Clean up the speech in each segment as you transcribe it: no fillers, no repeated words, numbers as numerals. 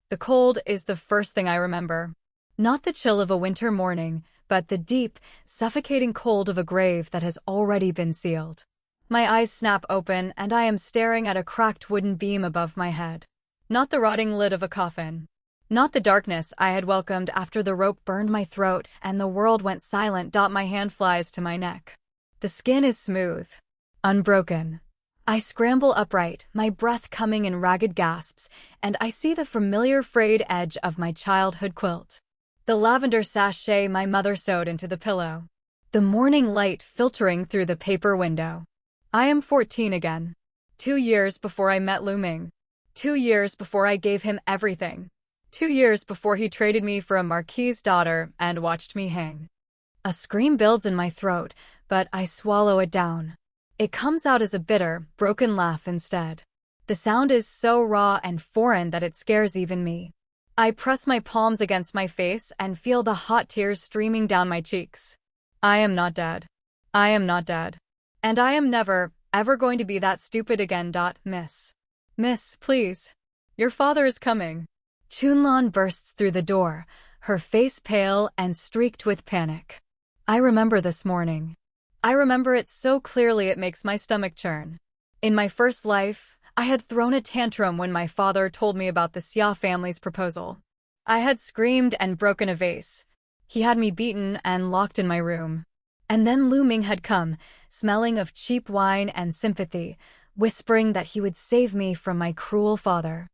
The cold is the first thing I remember. Not the chill of a winter morning, but the deep, suffocating cold of a grave that has already been sealed. My eyes snap open, and I am staring at a cracked wooden beam above my head. Not the rotting lid of a coffin. Not the darkness I had welcomed after the rope burned my throat and the world went silent. My hand flies to my neck. The skin is smooth, unbroken. I scramble upright, my breath coming in ragged gasps, and I see the familiar frayed edge of my childhood quilt. The lavender sachet my mother sewed into the pillow. The morning light filtering through the paper window. I am 14 again. 2 years before I met Lu Ming. 2 years before I gave him everything. 2 years before he traded me for a marquis's daughter and watched me hang. A scream builds in my throat, but I swallow it down. It comes out as a bitter, broken laugh instead. The sound is so raw and foreign that it scares even me. I press my palms against my face and feel the hot tears streaming down my cheeks. I am not dead. I am not dead. And I am never, ever going to be that stupid again. Miss. Miss, please. Your father is coming. Chunlan bursts through the door, her face pale and streaked with panic. I remember this morning. I remember it so clearly it makes my stomach churn. In my first life, I had thrown a tantrum when my father told me about the Xia family's proposal. I had screamed and broken a vase. He had me beaten and locked in my room. And then Lu Ming had come, smelling of cheap wine and sympathy, whispering that he would save me from my cruel father.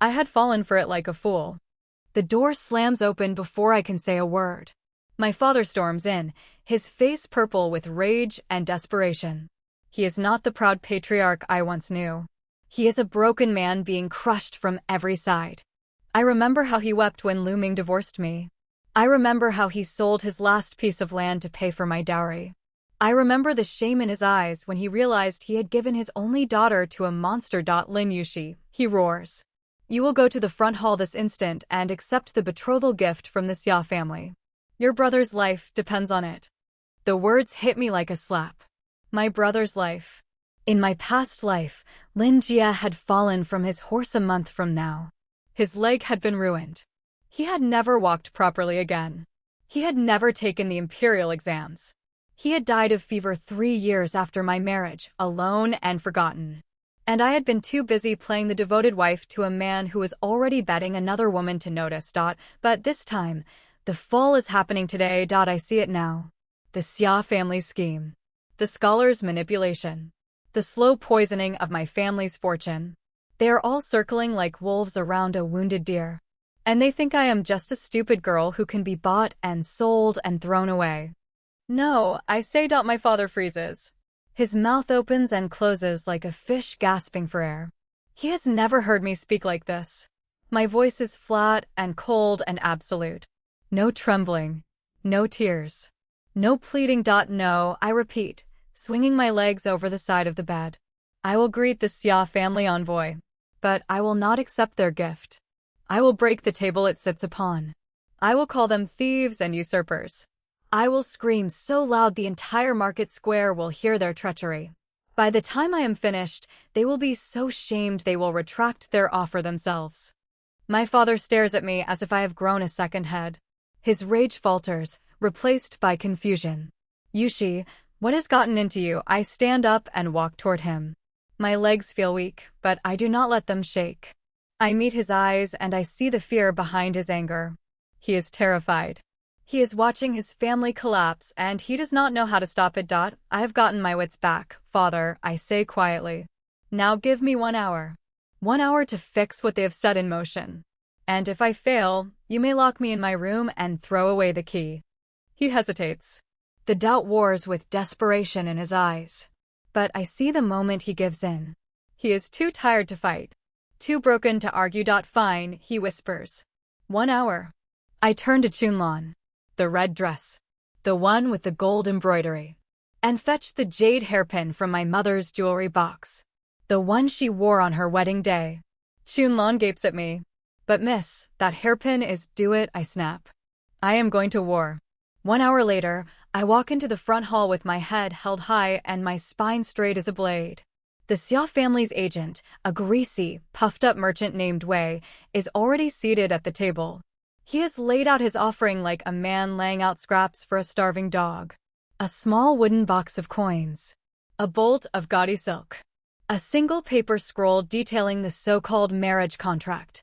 I had fallen for it like a fool. The door slams open before I can say a word. My father storms in, his face purple with rage and desperation. He is not the proud patriarch I once knew. He is a broken man being crushed from every side. I remember how he wept when Lu Ming divorced me. I remember how he sold his last piece of land to pay for my dowry. I remember the shame in his eyes when he realized he had given his only daughter to a monster. Lin Yushi, he roars. You will go to the front hall this instant and accept the betrothal gift from the Xia family. Your brother's life depends on it. The words hit me like a slap. My brother's life. In my past life, Lin Jia had fallen from his horse a month from now. His leg had been ruined. He had never walked properly again. He had never taken the imperial exams. He had died of fever 3 years after my marriage, alone and forgotten. And I had been too busy playing the devoted wife to a man who was already betting another woman to notice. But this time, the fall is happening today. I see it now. The Xia family scheme. The scholar's manipulation. The slow poisoning of my family's fortune. They are all circling like wolves around a wounded deer. And they think I am just a stupid girl who can be bought and sold and thrown away. No, I say. My father freezes. His mouth opens and closes like a fish gasping for air. He has never heard me speak like this. My voice is flat and cold and absolute. No trembling. No tears. No pleading. No, I repeat, swinging my legs over the side of the bed. I will greet the Xia family envoy. But I will not accept their gift. I will break the table it sits upon. I will call them thieves and usurpers. I will scream so loud the entire market square will hear their treachery. By the time I am finished, they will be so shamed they will retract their offer themselves. My father stares at me as if I have grown a second head. His rage falters, replaced by confusion. Yushi, what has gotten into you? I stand up and walk toward him. My legs feel weak, but I do not let them shake. I meet his eyes and I see the fear behind his anger. He is terrified. He is watching his family collapse and he does not know how to stop it. I have gotten my wits back, father, I say quietly. Now give me 1 hour. 1 hour to fix what they have set in motion. And if I fail, you may lock me in my room and throw away the key. He hesitates. The doubt wars with desperation in his eyes. But I see the moment he gives in. He is too tired to fight. Too broken to argue. Fine, he whispers. 1 hour. I turn to Chunlan. The red dress. The one with the gold embroidery. And fetch the jade hairpin from my mother's jewelry box. The one she wore on her wedding day. Chunlan gapes at me. But miss, that hairpin is do it, I snap. I am going to war. 1 hour later, I walk into the front hall with my head held high and my spine straight as a blade. The Xia family's agent, a greasy, puffed-up merchant named Wei, is already seated at the table. He has laid out his offering like a man laying out scraps for a starving dog. A small wooden box of coins. A bolt of gaudy silk. A single paper scroll detailing the so-called marriage contract.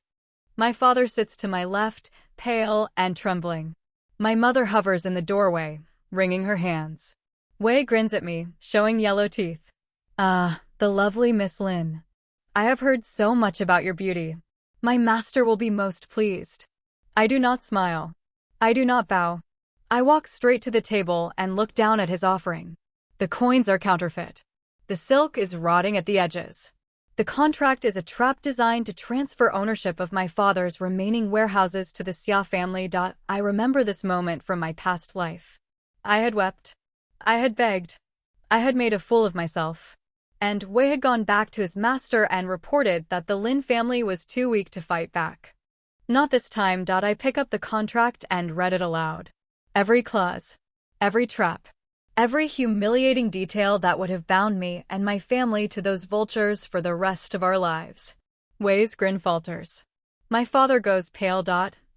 My father sits to my left, pale and trembling. My mother hovers in the doorway, wringing her hands. Wei grins at me, showing yellow teeth. Ah, the lovely Miss Lin. I have heard so much about your beauty. My master will be most pleased. I do not smile. I do not bow. I walk straight to the table and look down at his offering. The coins are counterfeit. The silk is rotting at the edges. The contract is a trap designed to transfer ownership of my father's remaining warehouses to the Xia family. I remember this moment from my past life. I had wept. I had begged. I had made a fool of myself. And Wei had gone back to his master and reported that the Lin family was too weak to fight back. Not this time. I pick up the contract and read it aloud. Every clause. Every trap. Every humiliating detail that would have bound me and my family to those vultures for the rest of our lives. Wei's grin falters. My father goes pale.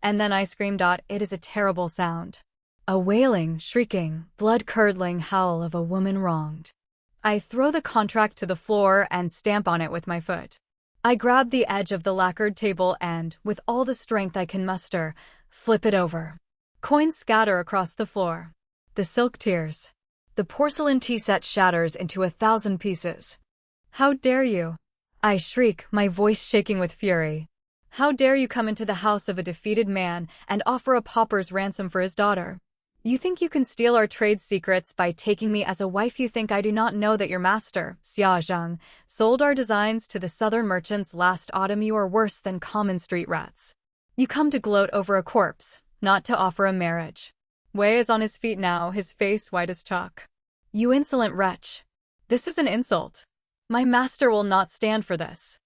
And then I scream. It is a terrible sound. A wailing, shrieking, blood-curdling howl of a woman wronged. I throw the contract to the floor and stamp on it with my foot. I grab the edge of the lacquered table and, with all the strength I can muster, flip it over. Coins scatter across the floor. The silk tears. The porcelain tea set shatters into 1,000 pieces. How dare you? I shriek, my voice shaking with fury. How dare you come into the house of a defeated man and offer a pauper's ransom for his daughter? You think you can steal our trade secrets by taking me as a wife? You think I do not know that your master, Xia Zheng, sold our designs to the southern merchants last autumn? You are worse than common street rats. You come to gloat over a corpse, not to offer a marriage. Wei is on his feet now, his face white as chalk. You insolent wretch. This is an insult. My master will not stand for this.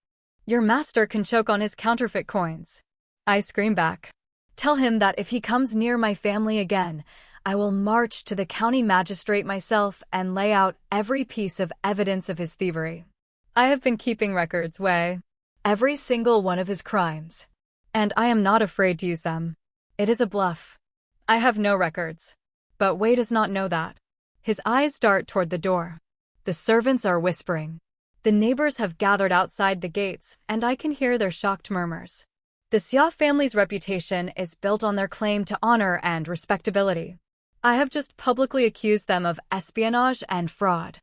Your master can choke on his counterfeit coins. I scream back. Tell him that if he comes near my family again, I will march to the county magistrate myself and lay out every piece of evidence of his thievery. I have been keeping records, Wei. Every single one of his crimes. And I am not afraid to use them. It is a bluff. I have no records. But Wei does not know that. His eyes dart toward the door. The servants are whispering. The neighbors have gathered outside the gates, and I can hear their shocked murmurs. The Xia family's reputation is built on their claim to honor and respectability. I have just publicly accused them of espionage and fraud.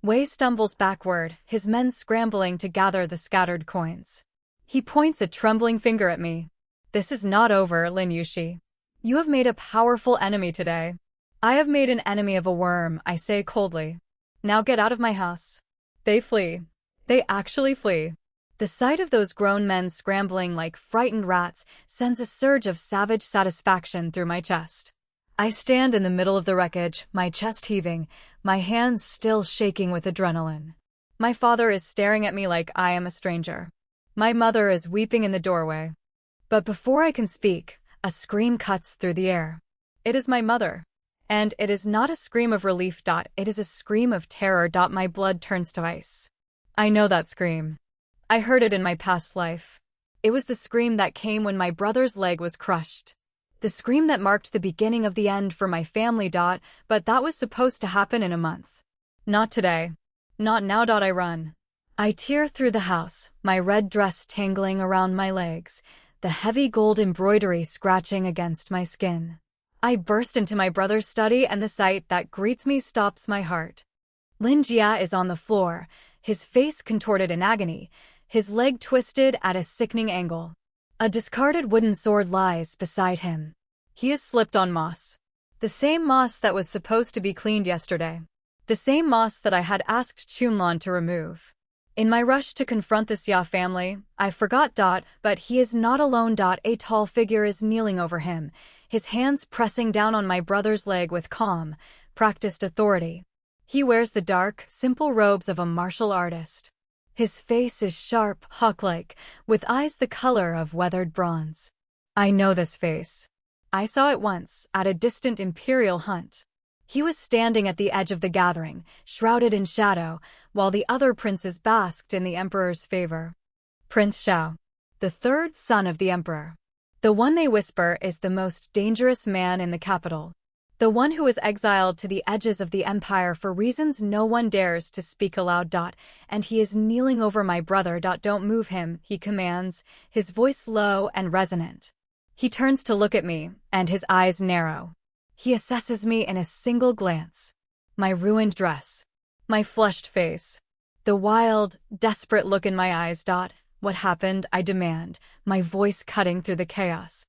Wei stumbles backward, his men scrambling to gather the scattered coins. He points a trembling finger at me. This is not over, Lin Yushi. You have made a powerful enemy today. I have made an enemy of a worm, I say coldly. Now get out of my house. They flee. They actually flee. The sight of those grown men scrambling like frightened rats sends a surge of savage satisfaction through my chest. I stand in the middle of the wreckage, my chest heaving, my hands still shaking with adrenaline. My father is staring at me like I am a stranger. My mother is weeping in the doorway. But before I can speak, a scream cuts through the air. It is my mother. And it is not a scream of relief. It is a scream of terror. My blood turns to ice. I know that scream. I heard it in my past life. It was the scream that came when my brother's leg was crushed. The scream that marked the beginning of the end for my family. But that was supposed to happen in a month. Not today. Not now. I run. I tear through the house, my red dress tangling around my legs, the heavy gold embroidery scratching against my skin. I burst into my brother's study, and the sight that greets me stops my heart. Lin Jia is on the floor, his face contorted in agony, his leg twisted at a sickening angle. A discarded wooden sword lies beside him. He has slipped on moss. The same moss that was supposed to be cleaned yesterday. The same moss that I had asked Chunlan to remove. In my rush to confront the Xia family, I forgot. But he is not alone. A tall figure is kneeling over him, his hands pressing down on my brother's leg with calm, practiced authority. He wears the dark, simple robes of a martial artist. His face is sharp, hawk-like, with eyes the color of weathered bronze. I know this face. I saw it once, at a distant imperial hunt. He was standing at the edge of the gathering, shrouded in shadow, while the other princes basked in the emperor's favor. Prince Xiao, the third son of the emperor. The one they whisper is the most dangerous man in the capital. The one who was exiled to the edges of the empire for reasons no one dares to speak aloud. And he is kneeling over my brother. Don't move him, he commands, his voice low and resonant. He turns to look at me, and his eyes narrow. He assesses me in a single glance. My ruined dress. My flushed face. The wild, desperate look in my eyes. What happened, I demand, my voice cutting through the chaos.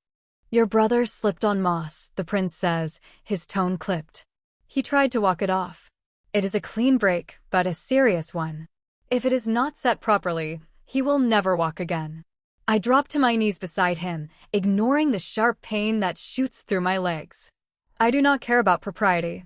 Your brother slipped on moss, the prince says, his tone clipped. He tried to walk it off. It is a clean break, but a serious one. If it is not set properly, he will never walk again. I drop to my knees beside him, ignoring the sharp pain that shoots through my legs. I do not care about propriety.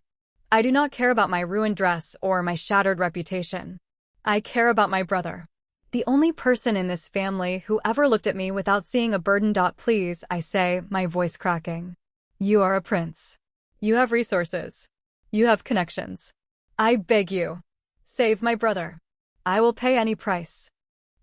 I do not care about my ruined dress or my shattered reputation. I care about my brother. The only person in this family who ever looked at me without seeing a burden. Please, I say, my voice cracking. You are a prince. You have resources. You have connections. I beg you. Save my brother. I will pay any price.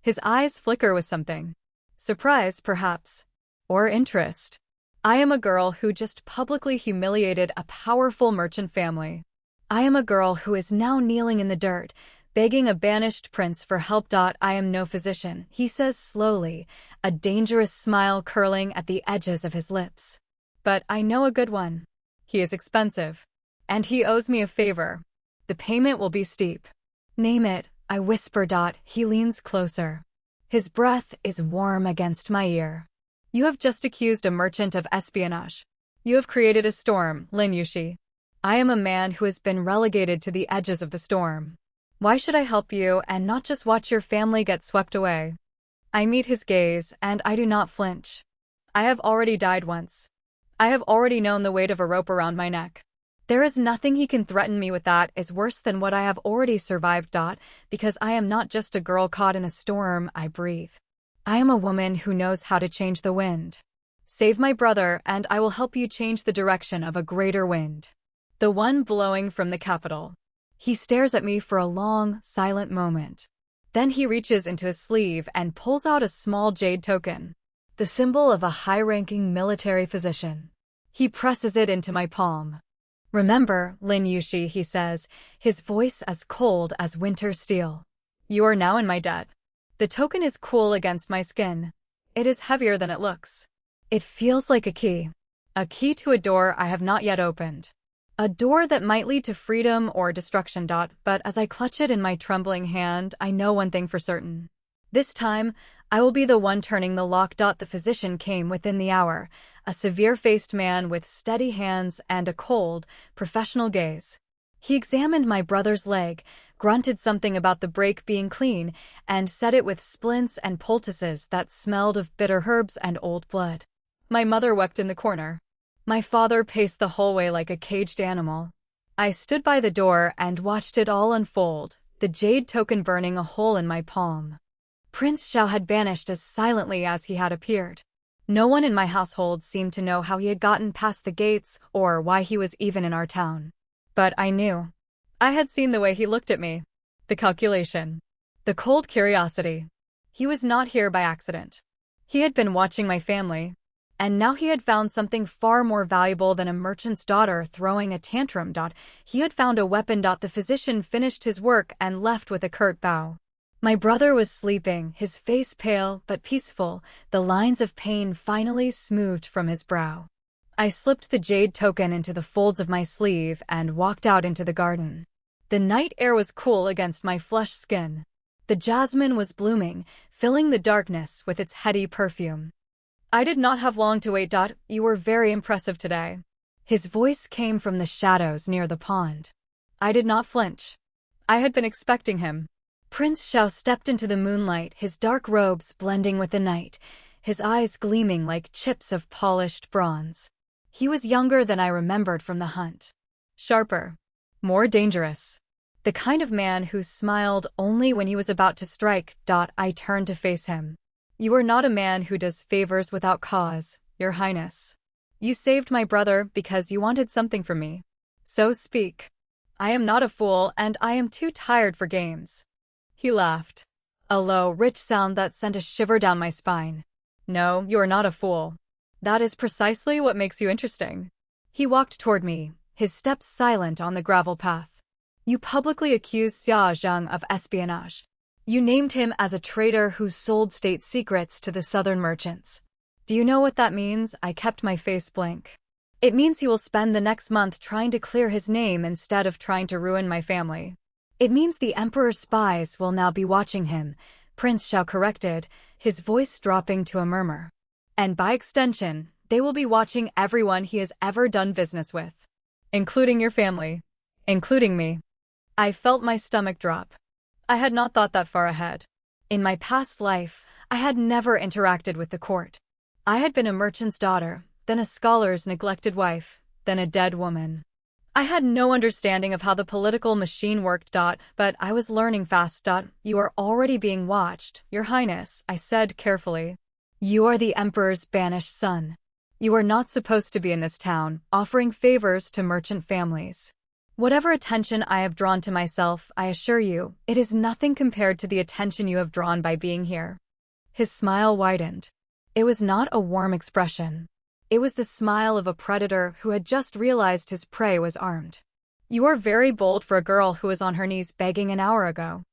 His eyes flicker with something. Surprise, perhaps. Or interest. I am a girl who just publicly humiliated a powerful merchant family. I am a girl who is now kneeling in the dirt, begging a banished prince for help. I am no physician, he says slowly, a dangerous smile curling at the edges of his lips. But I know a good one. He is expensive. And he owes me a favor. The payment will be steep. Name it, I whisper. He leans closer. His breath is warm against my ear. You have just accused a merchant of espionage. You have created a storm, Lin Yushi. I am a man who has been relegated to the edges of the storm. Why should I help you and not just watch your family get swept away? I meet his gaze, and I do not flinch. I have already died once. I have already known the weight of a rope around my neck. There is nothing he can threaten me with that is worse than what I have already survived. Because I am not just a girl caught in a storm, I breathe. I am a woman who knows how to change the wind. Save my brother, and I will help you change the direction of a greater wind. The one blowing from the capital. He stares at me for a long, silent moment. Then he reaches into his sleeve and pulls out a small jade token, the symbol of a high-ranking military physician. He presses it into my palm. Remember, Lin Yushi, he says, his voice as cold as winter steel. You are now in my debt. The token is cool against my skin. It is heavier than it looks. It feels like a key to a door I have not yet opened. A door that might lead to freedom or destruction. But as I clutch it in my trembling hand, I know one thing for certain. This time, I will be the one turning the lock. The physician came within the hour, a severe-faced man with steady hands and a cold, professional gaze. He examined my brother's leg, grunted something about the break being clean, and said it with splints and poultices that smelled of bitter herbs and old blood. My mother wept in the corner. My father paced the hallway like a caged animal. I stood by the door and watched it all unfold, the jade token burning a hole in my palm. Prince Xiao had vanished as silently as he had appeared. No one in my household seemed to know how he had gotten past the gates or why he was even in our town. But I knew. I had seen the way he looked at me. The calculation. The cold curiosity. He was not here by accident. He had been watching my family. And now he had found something far more valuable than a merchant's daughter throwing a tantrum. He had found a weapon. The physician finished his work and left with a curt bow. My brother was sleeping, his face pale but peaceful, the lines of pain finally smoothed from his brow. I slipped the jade token into the folds of my sleeve and walked out into the garden. The night air was cool against my flushed skin. The jasmine was blooming, filling the darkness with its heady perfume. I did not have long to wait. You were very impressive today. His voice came from the shadows near the pond. I did not flinch. I had been expecting him. Prince Xiao stepped into the moonlight, his dark robes blending with the night, his eyes gleaming like chips of polished bronze. He was younger than I remembered from the hunt. Sharper. More dangerous. The kind of man who smiled only when he was about to strike. I turned to face him. You are not a man who does favors without cause, Your Highness. You saved my brother because you wanted something from me. So speak. I am not a fool, and I am too tired for games. He laughed. A low, rich sound that sent a shiver down my spine. No, you are not a fool. That is precisely what makes you interesting. He walked toward me, his steps silent on the gravel path. You publicly accused Xia Zheng of espionage. You named him as a traitor who sold state secrets to the southern merchants. Do you know what that means? I kept my face blank. It means he will spend the next month trying to clear his name instead of trying to ruin my family. It means the Emperor's spies will now be watching him, Prince Xiao corrected, his voice dropping to a murmur. And by extension, they will be watching everyone he has ever done business with. Including your family. Including me. I felt my stomach drop. I had not thought that far ahead. In my past life, I had never interacted with the court. I had been a merchant's daughter, then a scholar's neglected wife, then a dead woman. I had no understanding of how the political machine worked. But I was learning fast. You are already being watched, Your Highness, I said carefully. You are the Emperor's banished son. You are not supposed to be in this town, offering favors to merchant families. Whatever attention I have drawn to myself, I assure you, it is nothing compared to the attention you have drawn by being here. His smile widened. It was not a warm expression. It was the smile of a predator who had just realized his prey was armed. You are very bold for a girl who was on her knees begging an hour ago.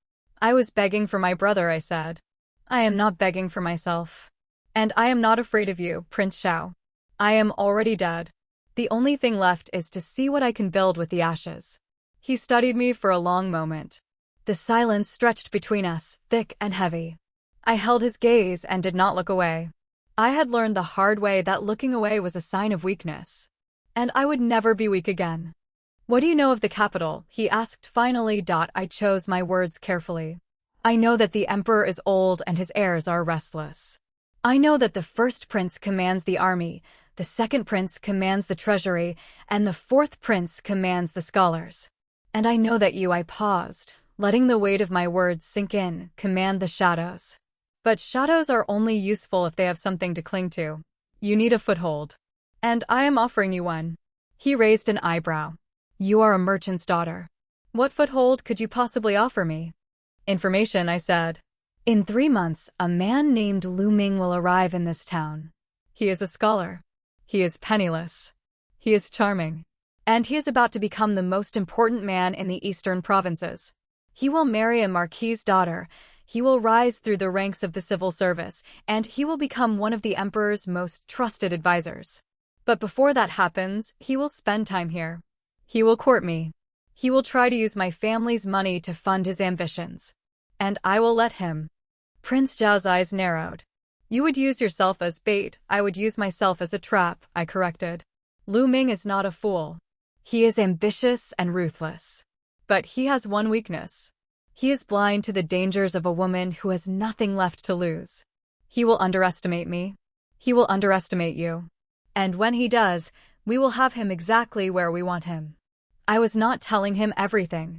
I was begging for my brother, I said. I am not begging for myself. And I am not afraid of you, Prince Xiao. I am already dead. The only thing left is to see what I can build with the ashes. He studied me for a long moment. The silence stretched between us, thick and heavy. I held his gaze and did not look away. I had learned the hard way that looking away was a sign of weakness. And I would never be weak again. What do you know of the capital? He asked finally. I chose my words carefully. I know that the emperor is old and his heirs are restless. I know that the first prince commands the army, the second prince commands the treasury, and the fourth prince commands the scholars. And I know that I paused, letting the weight of my words sink in, command the shadows. But shadows are only useful if they have something to cling to. You need a foothold. And I am offering you one. He raised an eyebrow. You are a merchant's daughter. What foothold could you possibly offer me? Information, I said. In 3 months, a man named Lu Ming will arrive in this town. He is a scholar. He is penniless. He is charming. And he is about to become the most important man in the eastern provinces. He will marry a marquis's daughter. He will rise through the ranks of the civil service, and he will become one of the emperor's most trusted advisors. But before that happens, he will spend time here. He will court me. He will try to use my family's money to fund his ambitions. And I will let him. Prince Zhao's eyes narrowed. You would use yourself as bait, I would use myself as a trap, I corrected. Lu Ming is not a fool. He is ambitious and ruthless. But he has one weakness. He is blind to the dangers of a woman who has nothing left to lose. He will underestimate me. He will underestimate you. And when he does, we will have him exactly where we want him. I was not telling him everything.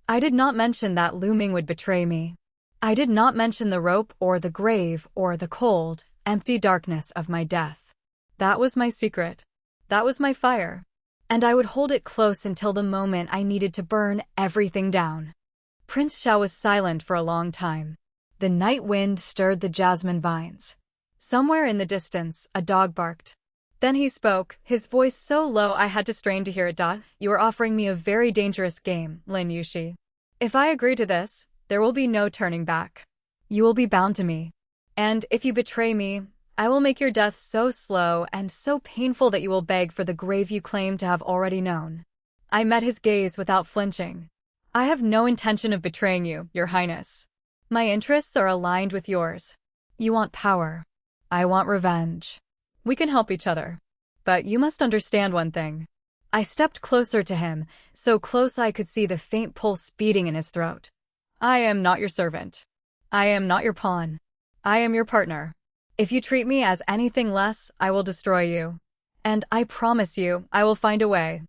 I did not mention that Lu Ming would betray me. I did not mention the rope or the grave or the cold, empty darkness of my death. That was my secret. That was my fire. And I would hold it close until the moment I needed to burn everything down. Prince Xiao was silent for a long time. The night wind stirred the jasmine vines. Somewhere in the distance, a dog barked. Then he spoke, his voice so low I had to strain to hear it. You are offering me a very dangerous game, Lin Yushi. If I agree to this, there will be no turning back. You will be bound to me. And if you betray me, I will make your death so slow and so painful that you will beg for the grave you claim to have already known. I met his gaze without flinching. I have no intention of betraying you, Your Highness. My interests are aligned with yours. You want power. I want revenge. We can help each other. But you must understand one thing. I stepped closer to him, so close I could see the faint pulse beating in his throat. I am not your servant. I am not your pawn. I am your partner. If you treat me as anything less, I will destroy you. And I promise you, I will find a way.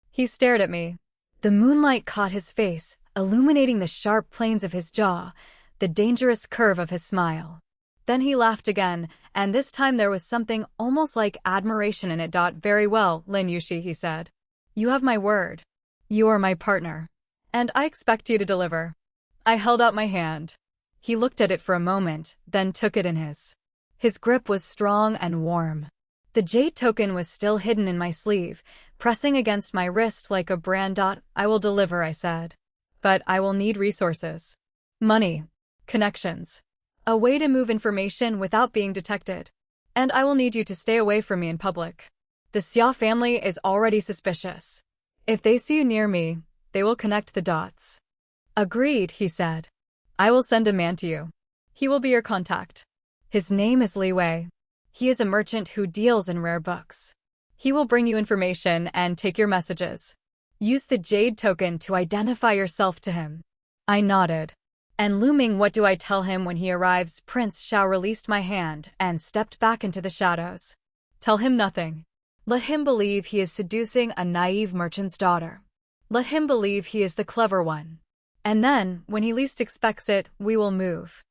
He stared at me. The moonlight caught his face, illuminating the sharp planes of his jaw, the dangerous curve of his smile. Then he laughed again, and this time there was something almost like admiration in it. Very well, Lin Yushi, he said. You have my word. You are my partner. And I expect you to deliver. I held out my hand. He looked at it for a moment, then took it in his. His grip was strong and warm. The jade token was still hidden in my sleeve, pressing against my wrist like a brand. I will deliver, I said. But I will need resources. Money. Connections. A way to move information without being detected. And I will need you to stay away from me in public. The Xia family is already suspicious. If they see you near me, they will connect the dots. Agreed, he said. I will send a man to you. He will be your contact. His name is Li Wei. He is a merchant who deals in rare books. He will bring you information and take your messages. Use the jade token to identify yourself to him. I nodded. And looming, what do I tell him when he arrives? Prince Xiao released my hand and stepped back into the shadows. Tell him nothing. Let him believe he is seducing a naive merchant's daughter. Let him believe he is the clever one. And then, when he least expects it, we will move.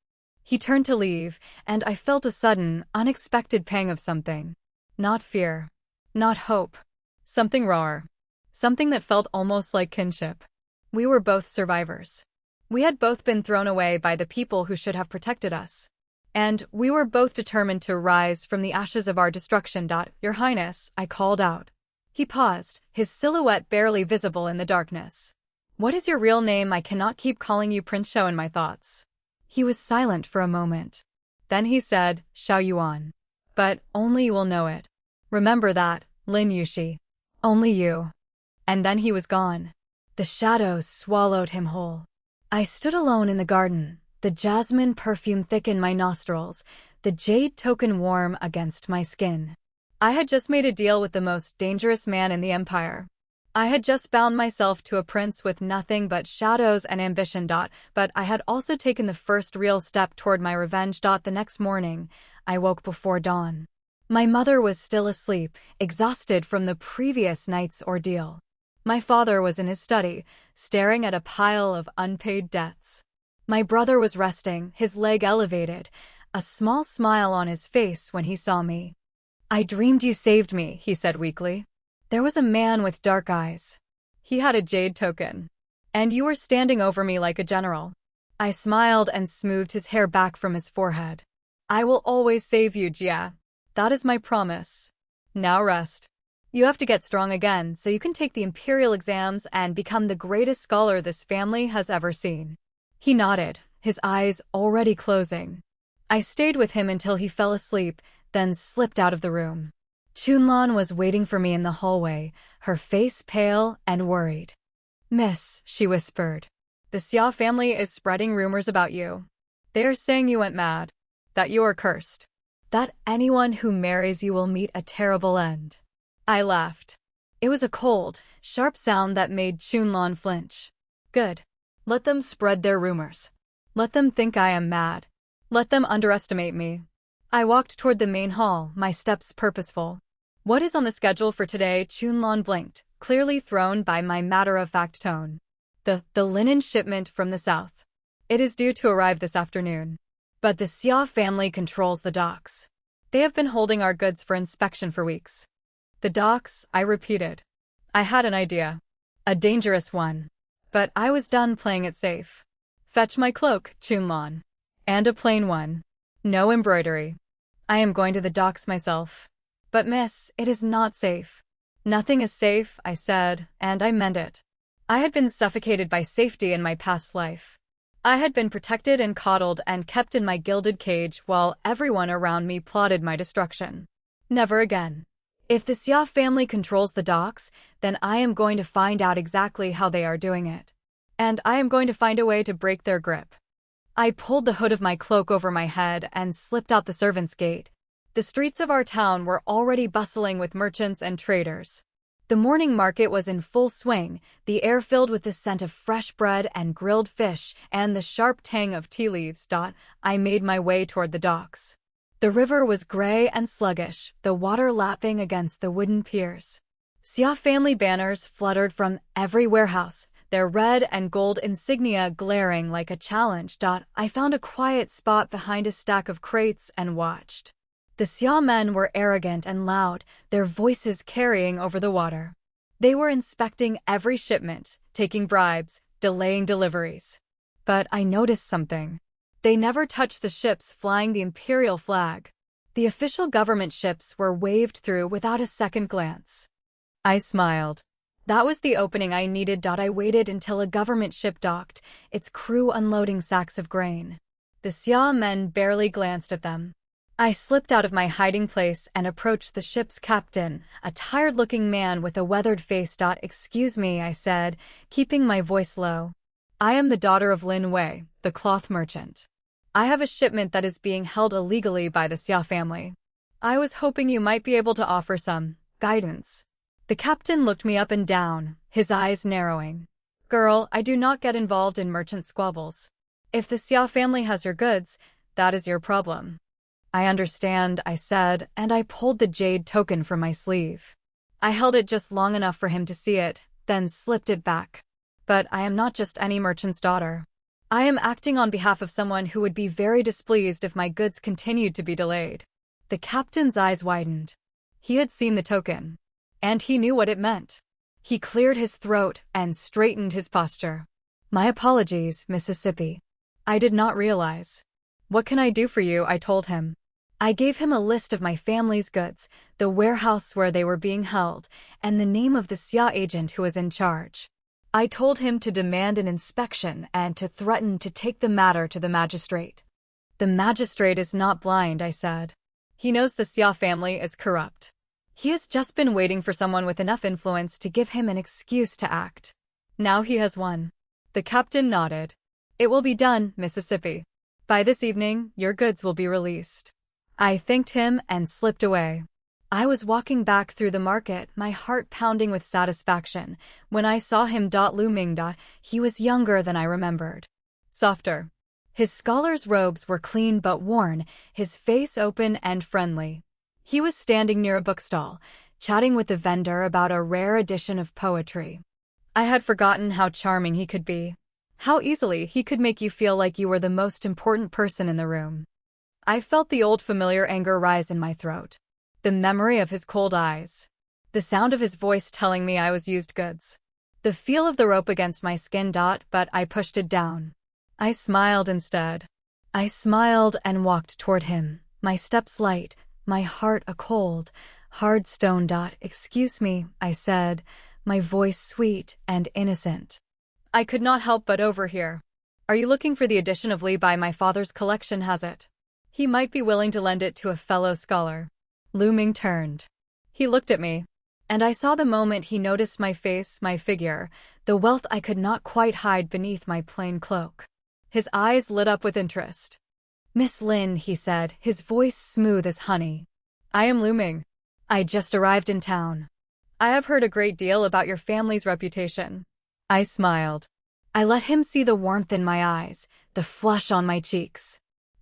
He turned to leave, and I felt a sudden, unexpected pang of something. Not fear. Not hope. Something rawer. Something that felt almost like kinship. We were both survivors. We had both been thrown away by the people who should have protected us. And we were both determined to rise from the ashes of our destruction. Your Highness, I called out. He paused, his silhouette barely visible in the darkness. What is your real name? I cannot keep calling you Prince Xiao in my thoughts. He was silent for a moment. Then he said, Xiao Yuan. But only you will know it. Remember that, Lin Yushi. Only you. And then he was gone. The shadows swallowed him whole. I stood alone in the garden, the jasmine perfume thick in my nostrils, the jade token warm against my skin. I had just made a deal with the most dangerous man in the empire. I had just bound myself to a prince with nothing but shadows and ambition. But I had also taken the first real step toward my revenge. The next morning, I woke before dawn. My mother was still asleep, exhausted from the previous night's ordeal. My father was in his study, staring at a pile of unpaid debts. My brother was resting, his leg elevated, a small smile on his face when he saw me. I dreamed you saved me, he said weakly. There was a man with dark eyes. He had a jade token. And you were standing over me like a general. I smiled and smoothed his hair back from his forehead. I will always save you, Jia. That is my promise. Now rest. You have to get strong again so you can take the imperial exams and become the greatest scholar this family has ever seen. He nodded, his eyes already closing. I stayed with him until he fell asleep, then slipped out of the room. Chunlan was waiting for me in the hallway, her face pale and worried. Miss, she whispered. The Xia family is spreading rumors about you. They are saying you went mad. That you are cursed. That anyone who marries you will meet a terrible end. I laughed. It was a cold, sharp sound that made Chunlan flinch. Good. Let them spread their rumors. Let them think I am mad. Let them underestimate me. I walked toward the main hall, my steps purposeful. What is on the schedule for today? Chunlan blinked, clearly thrown by my matter-of-fact tone. The linen shipment from the south. It is due to arrive this afternoon. But the Xia family controls the docks. They have been holding our goods for inspection for weeks. The docks, I repeated. I had an idea. A dangerous one. But I was done playing it safe. Fetch my cloak, Chunlan. And a plain one. No embroidery. I am going to the docks myself. But miss, it is not safe. Nothing is safe, I said, and I meant it. I had been suffocated by safety in my past life. I had been protected and coddled and kept in my gilded cage while everyone around me plotted my destruction. Never again. If the Xia family controls the docks, then I am going to find out exactly how they are doing it. And I am going to find a way to break their grip. I pulled the hood of my cloak over my head and slipped out the servants' gate. The streets of our town were already bustling with merchants and traders. The morning market was in full swing, the air filled with the scent of fresh bread and grilled fish and the sharp tang of tea leaves. I made my way toward the docks. The river was gray and sluggish, the water lapping against the wooden piers. Xia family banners fluttered from every warehouse, their red and gold insignia glaring like a challenge. I found a quiet spot behind a stack of crates and watched. The Xia men were arrogant and loud, their voices carrying over the water. They were inspecting every shipment, taking bribes, delaying deliveries. But I noticed something. They never touched the ships flying the imperial flag. The official government ships were waved through without a second glance. I smiled. That was the opening I needed. I waited until a government ship docked, its crew unloading sacks of grain. The Xia men barely glanced at them. I slipped out of my hiding place and approached the ship's captain, a tired-looking man with a weathered face. Excuse me, I said, keeping my voice low. I am the daughter of Lin Wei, the cloth merchant. I have a shipment that is being held illegally by the Xia family. I was hoping you might be able to offer some guidance. The captain looked me up and down, his eyes narrowing. Girl, I do not get involved in merchant squabbles. If the Xia family has your goods, that is your problem. I understand, I said, and I pulled the jade token from my sleeve. I held it just long enough for him to see it, then slipped it back. But I am not just any merchant's daughter. I am acting on behalf of someone who would be very displeased if my goods continued to be delayed. The captain's eyes widened. He had seen the token, and he knew what it meant. He cleared his throat and straightened his posture. My apologies, Mississippi. I did not realize. What can I do for you? I told him. I gave him a list of my family's goods, the warehouse where they were being held, and the name of the Xia agent who was in charge. I told him to demand an inspection and to threaten to take the matter to the magistrate. The magistrate is not blind, I said. He knows the Xia family is corrupt. He has just been waiting for someone with enough influence to give him an excuse to act. Now he has one. The captain nodded. It will be done, Mississippi. By this evening, your goods will be released. I thanked him and slipped away. I was walking back through the market, my heart pounding with satisfaction, when I saw him. Lu Ming. He was younger than I remembered. Softer. His scholar's robes were clean but worn, his face open and friendly. He was standing near a bookstall, chatting with the vendor about a rare edition of poetry. I had forgotten how charming he could be. How easily he could make you feel like you were the most important person in the room. I felt the old familiar anger rise in my throat. The memory of his cold eyes. The sound of his voice telling me I was used goods. The feel of the rope against my skin. But I pushed it down. I smiled instead. I smiled and walked toward him, my steps light, my heart a cold, hard stone. Excuse me, I said, my voice sweet and innocent. I could not help but overhear. Are you looking for the edition of Li Bai? My father's collection has it. He might be willing to lend it to a fellow scholar. Lu Ming turned. He looked at me, and I saw the moment he noticed my face, my figure, the wealth I could not quite hide beneath my plain cloak. His eyes lit up with interest. Miss Lin, he said, his voice smooth as honey. I am Lu Ming. I just arrived in town. I have heard a great deal about your family's reputation. I smiled. I let him see the warmth in my eyes, the flush on my cheeks.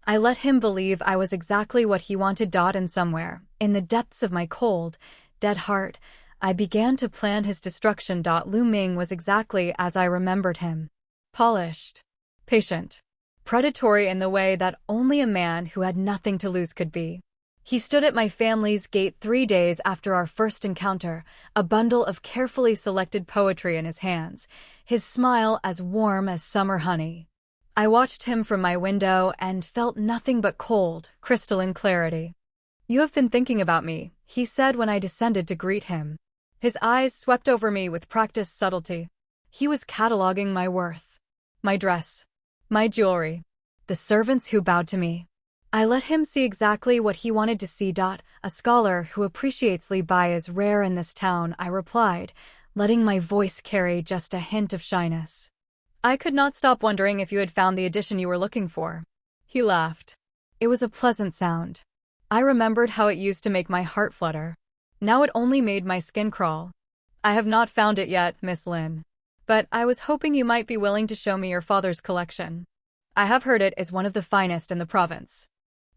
I let him believe I was exactly what he wanted. And somewhere, in the depths of my cold, dead heart, I began to plan his destruction. Lu Ming was exactly as I remembered him. Polished. Patient. Predatory in the way that only a man who had nothing to lose could be. He stood at my family's gate 3 days after our first encounter, a bundle of carefully selected poetry in his hands, his smile as warm as summer honey. I watched him from my window and felt nothing but cold, crystalline clarity. You have been thinking about me, he said when I descended to greet him. His eyes swept over me with practiced subtlety. He was cataloging my worth. My dress. My jewelry. The servants who bowed to me. I let him see exactly what he wanted to see. A scholar who appreciates Li Bai is rare in this town, I replied, letting my voice carry just a hint of shyness. I could not stop wondering if you had found the edition you were looking for. He laughed. It was a pleasant sound. I remembered how it used to make my heart flutter. Now it only made my skin crawl. I have not found it yet, Miss Lin. But I was hoping you might be willing to show me your father's collection. I have heard it is one of the finest in the province.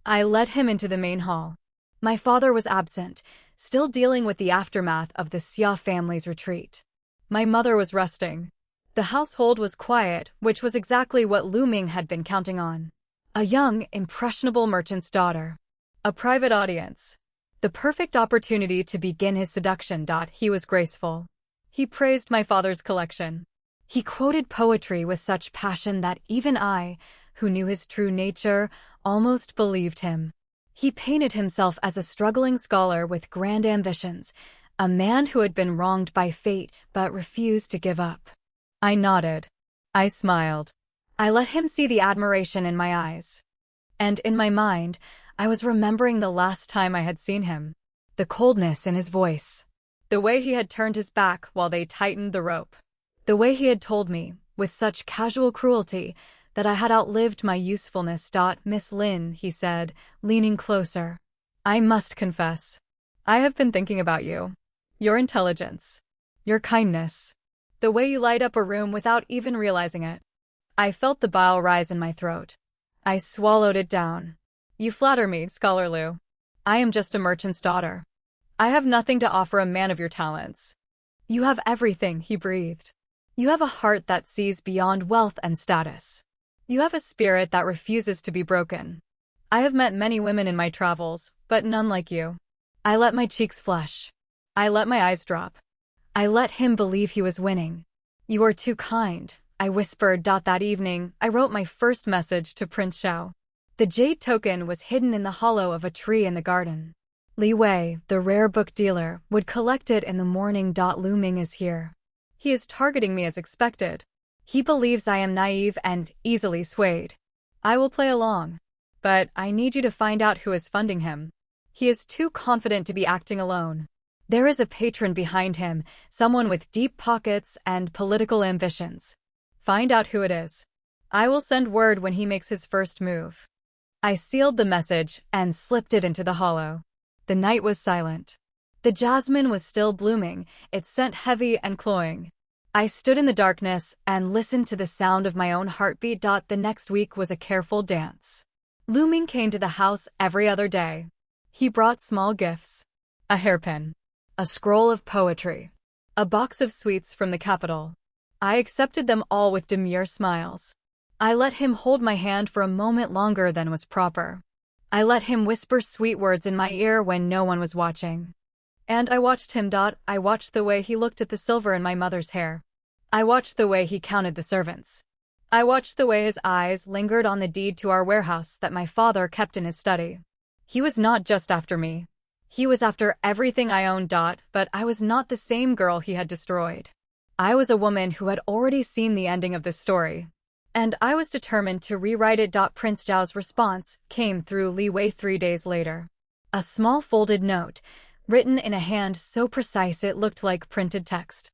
I led him into the main hall. My father was absent, still dealing with the aftermath of the Xia family's retreat. My mother was resting. The household was quiet, which was exactly what Lu Ming had been counting on. A young, impressionable merchant's daughter. A private audience. The perfect opportunity to begin his seduction. He was graceful. He praised my father's collection. He quoted poetry with such passion that even I, who knew his true nature, almost believed him. He painted himself as a struggling scholar with grand ambitions, a man who had been wronged by fate but refused to give up. I nodded. I smiled. I let him see the admiration in my eyes. And in my mind, I was remembering the last time I had seen him. The coldness in his voice. The way he had turned his back while they tightened the rope. The way he had told me, with such casual cruelty, that I had outlived my usefulness. Miss Lin, he said, leaning closer. I must confess. I have been thinking about you. Your intelligence. Your kindness. The way you light up a room without even realizing it. I felt the bile rise in my throat. I swallowed it down. You flatter me, Scholar Lu. I am just a merchant's daughter. I have nothing to offer a man of your talents. You have everything, he breathed. You have a heart that sees beyond wealth and status. You have a spirit that refuses to be broken. I have met many women in my travels, but none like you. I let my cheeks flush. I let my eyes drop. I let him believe he was winning. You are too kind, I whispered. That evening, I wrote my first message to Prince Xiao. The jade token was hidden in the hollow of a tree in the garden. Li Wei, the rare book dealer, would collect it in the morning. Lu Ming is here. He is targeting me as expected. He believes I am naive and easily swayed. I will play along. But I need you to find out who is funding him. He is too confident to be acting alone. There is a patron behind him, someone with deep pockets and political ambitions. Find out who it is. I will send word when he makes his first move. I sealed the message and slipped it into the hollow. The night was silent. The jasmine was still blooming, its scent heavy and cloying. I stood in the darkness and listened to the sound of my own heartbeat. The next week was a careful dance. Lu Ming came to the house every other day. He brought small gifts. A hairpin. A scroll of poetry. A box of sweets from the capital. I accepted them all with demure smiles. I let him hold my hand for a moment longer than was proper. I let him whisper sweet words in my ear when no one was watching. And I watched him. I watched the way he looked at the silver in my mother's hair. I watched the way he counted the servants. I watched the way his eyes lingered on the deed to our warehouse that my father kept in his study. He was not just after me. He was after everything I owned. But I was not the same girl he had destroyed. I was a woman who had already seen the ending of this story. And I was determined to rewrite it. Prince Zhao's response came through Li Wei 3 days later. A small folded note, written in a hand so precise it looked like printed text.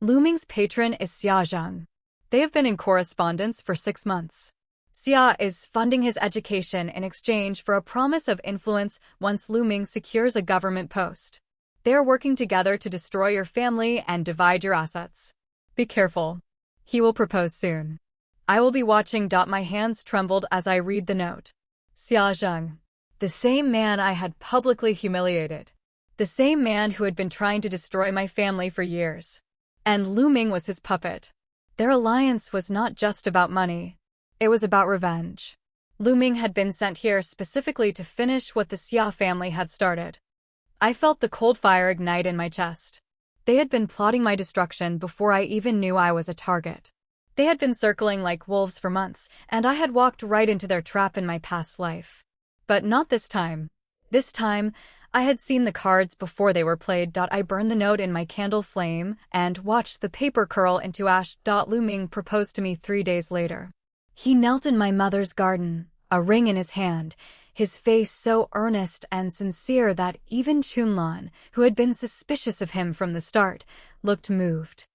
Lu Ming's patron is Xia Zheng. They have been in correspondence for 6 months. Xia is funding his education in exchange for a promise of influence once Lu Ming secures a government post. They are working together to destroy your family and divide your assets. Be careful. He will propose soon. I will be watching. My hands trembled as I read the note. Xia Zheng. The same man I had publicly humiliated. The same man who had been trying to destroy my family for years. And Lu Ming was his puppet. Their alliance was not just about money. It was about revenge. Lu Ming had been sent here specifically to finish what the Xia family had started. I felt the cold fire ignite in my chest. They had been plotting my destruction before I even knew I was a target. They had been circling like wolves for months, and I had walked right into their trap in my past life. But not this time. This time, I had seen the cards before they were played. I burned the note in my candle flame and watched the paper curl into ash. Lu Ming proposed to me 3 days later. He knelt in my mother's garden, a ring in his hand, his face so earnest and sincere that even Chunlan, who had been suspicious of him from the start, looked moved.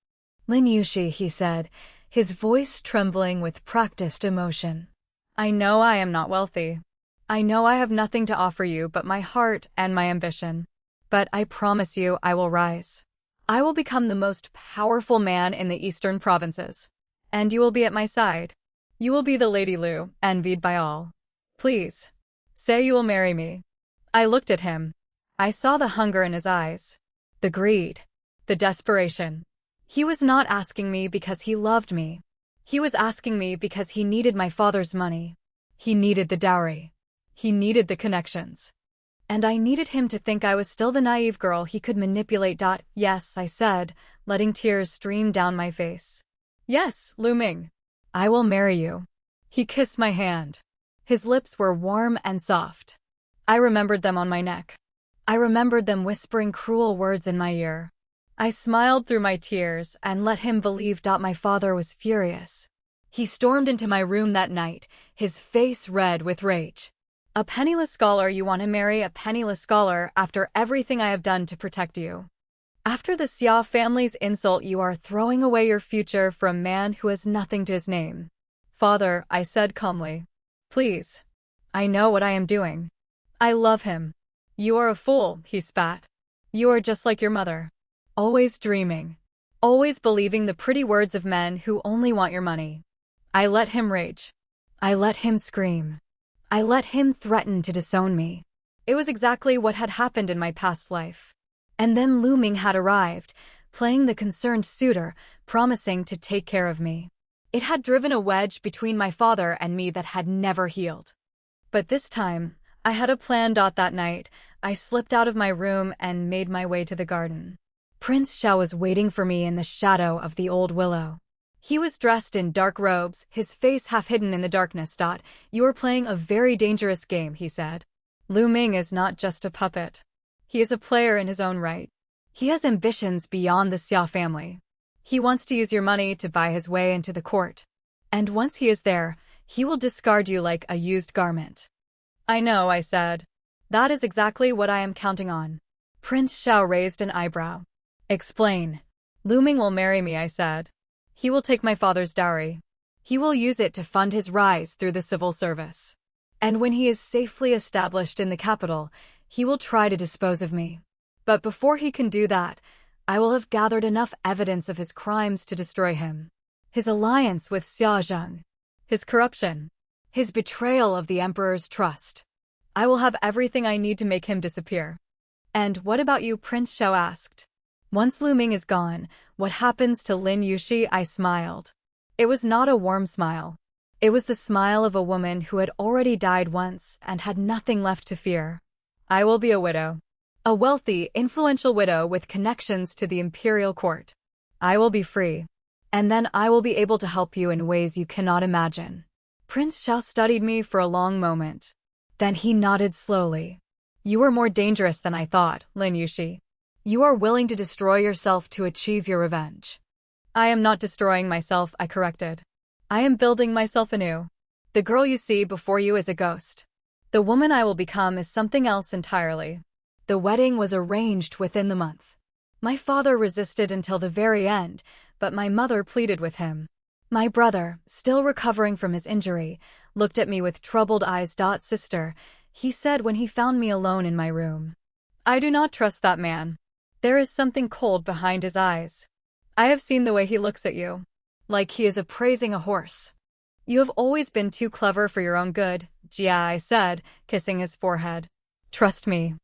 Lin Yushi, he said, his voice trembling with practiced emotion. I know I am not wealthy. I know I have nothing to offer you but my heart and my ambition. But I promise you I will rise. I will become the most powerful man in the eastern provinces. And you will be at my side. You will be the Lady Lu, envied by all. Please. Say you will marry me. I looked at him. I saw the hunger in his eyes. The greed. The desperation. He was not asking me because he loved me. He was asking me because he needed my father's money. He needed the dowry. He needed the connections. And I needed him to think I was still the naive girl he could manipulate. Yes, I said, letting tears stream down my face. Yes, Lu Ming. I will marry you. He kissed my hand. His lips were warm and soft. I remembered them on my neck. I remembered them whispering cruel words in my ear. I smiled through my tears and let him believe my father was furious. He stormed into my room that night, his face red with rage. A penniless scholar, you want to marry a penniless scholar after everything I have done to protect you. After the Xia family's insult, you are throwing away your future for a man who has nothing to his name. Father, I said calmly. Please. I know what I am doing. I love him. You are a fool, he spat. You are just like your mother. Always dreaming. Always believing the pretty words of men who only want your money. I let him rage. I let him scream. I let him threaten to disown me. It was exactly what had happened in my past life. And then Lu Ming had arrived, playing the concerned suitor, promising to take care of me. It had driven a wedge between my father and me that had never healed. But this time, I had a plan. That night, I slipped out of my room and made my way to the garden. Prince Xiao was waiting for me in the shadow of the old willow. He was dressed in dark robes, his face half hidden in the darkness. You are playing a very dangerous game, he said. Lu Ming is not just a puppet. He is a player in his own right. He has ambitions beyond the Xia family. He wants to use your money to buy his way into the court. And once he is there, he will discard you like a used garment. I know, I said. That is exactly what I am counting on. Prince Xiao raised an eyebrow. Explain. Lu Ming will marry me, I said. He will take my father's dowry. He will use it to fund his rise through the civil service. And when he is safely established in the capital, he will try to dispose of me. But before he can do that, I will have gathered enough evidence of his crimes to destroy him. His alliance with Xia Zheng. His corruption. His betrayal of the emperor's trust. I will have everything I need to make him disappear. And what about you? Prince Xiao asked. Once Lu Ming is gone, what happens to Lin Yuxi? I smiled. It was not a warm smile. It was the smile of a woman who had already died once and had nothing left to fear. I will be a widow. A wealthy, influential widow with connections to the imperial court. I will be free. And then I will be able to help you in ways you cannot imagine. Prince Xiao studied me for a long moment. Then he nodded slowly. You are more dangerous than I thought, Lin Yuxi. You are willing to destroy yourself to achieve your revenge. I am not destroying myself, I corrected. I am building myself anew. The girl you see before you is a ghost. The woman I will become is something else entirely. The wedding was arranged within the month. My father resisted until the very end, but my mother pleaded with him. My brother, still recovering from his injury, looked at me with troubled eyes. Sister, he said when he found me alone in my room. I do not trust that man. There is something cold behind his eyes. I have seen the way he looks at you. Like he is appraising a horse. You have always been too clever for your own good, Jia, I said, kissing his forehead. Trust me.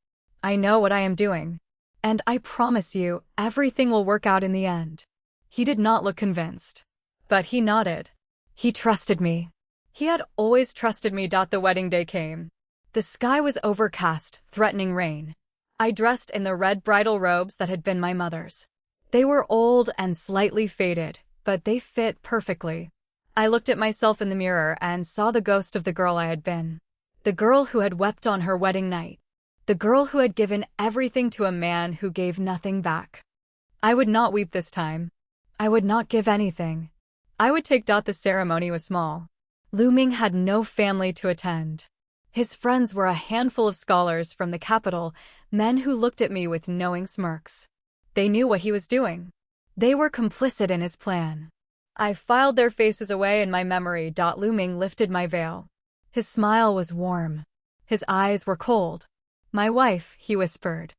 I know what I am doing. And I promise you, everything will work out in the end. He did not look convinced. But he nodded. He trusted me. He had always trusted me. The wedding day came. The sky was overcast, threatening rain. I dressed in the red bridal robes that had been my mother's. They were old and slightly faded, but they fit perfectly. I looked at myself in the mirror and saw the ghost of the girl I had been. The girl who had wept on her wedding night. The girl who had given everything to a man who gave nothing back. I would not weep this time. I would not give anything. I would take. The ceremony was small. Lu Ming had no family to attend. His friends were a handful of scholars from the capital, men who looked at me with knowing smirks. They knew what he was doing. They were complicit in his plan. I filed their faces away in my memory. Lu Ming lifted my veil. His smile was warm. His eyes were cold. My wife, he whispered.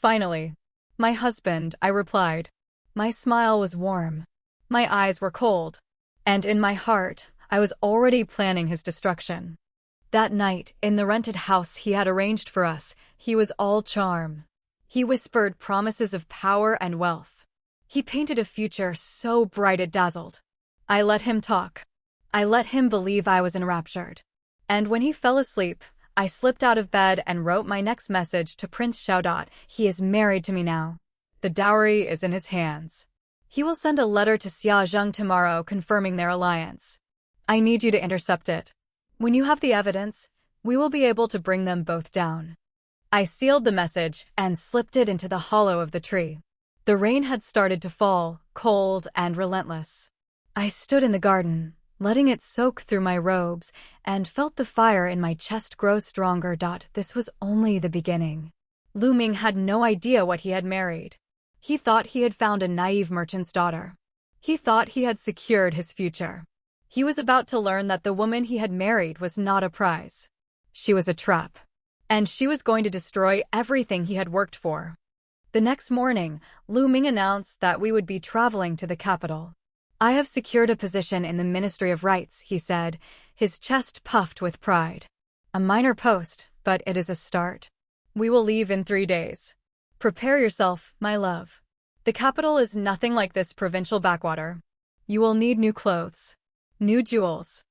Finally. My husband, I replied. My smile was warm. My eyes were cold. And in my heart, I was already planning his destruction. That night, in the rented house he had arranged for us, he was all charm. He whispered promises of power and wealth. He painted a future so bright it dazzled. I let him talk. I let him believe I was enraptured. And when he fell asleep, I slipped out of bed and wrote my next message to Prince Xiao. He is married to me now. The dowry is in his hands. He will send a letter to Xia Zheng tomorrow confirming their alliance. I need you to intercept it. When you have the evidence, we will be able to bring them both down. I sealed the message and slipped it into the hollow of the tree. The rain had started to fall, cold and relentless. I stood in the garden, letting it soak through my robes, and felt the fire in my chest grow stronger. This was only the beginning. Lu Ming had no idea what he had married. He thought he had found a naive merchant's daughter. He thought he had secured his future. He was about to learn that the woman he had married was not a prize. She was a trap. And she was going to destroy everything he had worked for. The next morning, Lu Ming announced that we would be traveling to the capital. I have secured a position in the Ministry of Rights, he said, his chest puffed with pride. A minor post, but it is a start. We will leave in 3 days. Prepare yourself, my love. The capital is nothing like this provincial backwater. You will need new clothes. New jewels.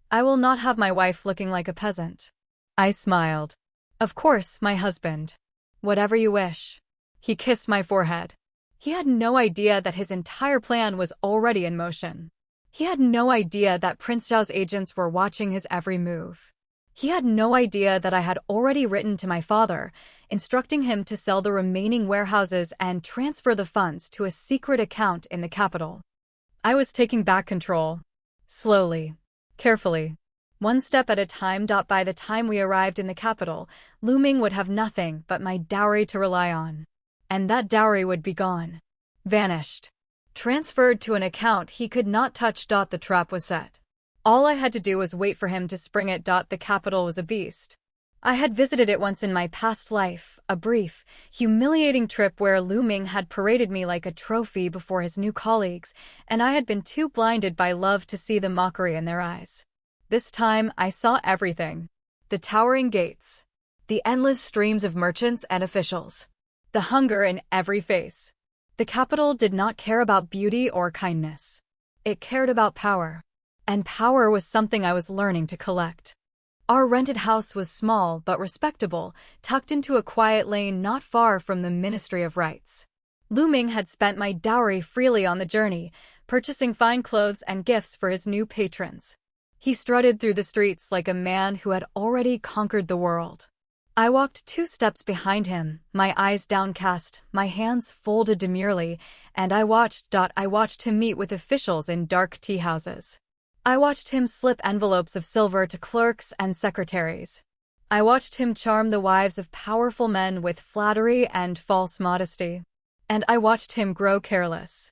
I will not have my wife looking like a peasant. I smiled. Of course, my husband. Whatever you wish. He kissed my forehead. He had no idea that his entire plan was already in motion. He had no idea that Prince Zhao's agents were watching his every move. He had no idea that I had already written to my father, instructing him to sell the remaining warehouses and transfer the funds to a secret account in the capital. I was taking back control. Slowly. Carefully. One step at a time. By the time we arrived in the capital, Lu Ming would have nothing but my dowry to rely on. And that dowry would be gone. Vanished. Transferred to an account he could not touch. The trap was set. All I had to do was wait for him to spring it. The capital was a beast. I had visited it once in my past life, a brief, humiliating trip where Lu Ming had paraded me like a trophy before his new colleagues, and I had been too blinded by love to see the mockery in their eyes. This time, I saw everything. The towering gates. The endless streams of merchants and officials. The hunger in every face. The capital did not care about beauty or kindness. It cared about power. And power was something I was learning to collect. Our rented house was small but respectable, tucked into a quiet lane not far from the Ministry of Rights. Lu Ming had spent my dowry freely on the journey, purchasing fine clothes and gifts for his new patrons. He strutted through the streets like a man who had already conquered the world. I walked 2 steps behind him, my eyes downcast, my hands folded demurely, and I watched him meet with officials in dark tea houses. I watched him slip envelopes of silver to clerks and secretaries. I watched him charm the wives of powerful men with flattery and false modesty. And I watched him grow careless.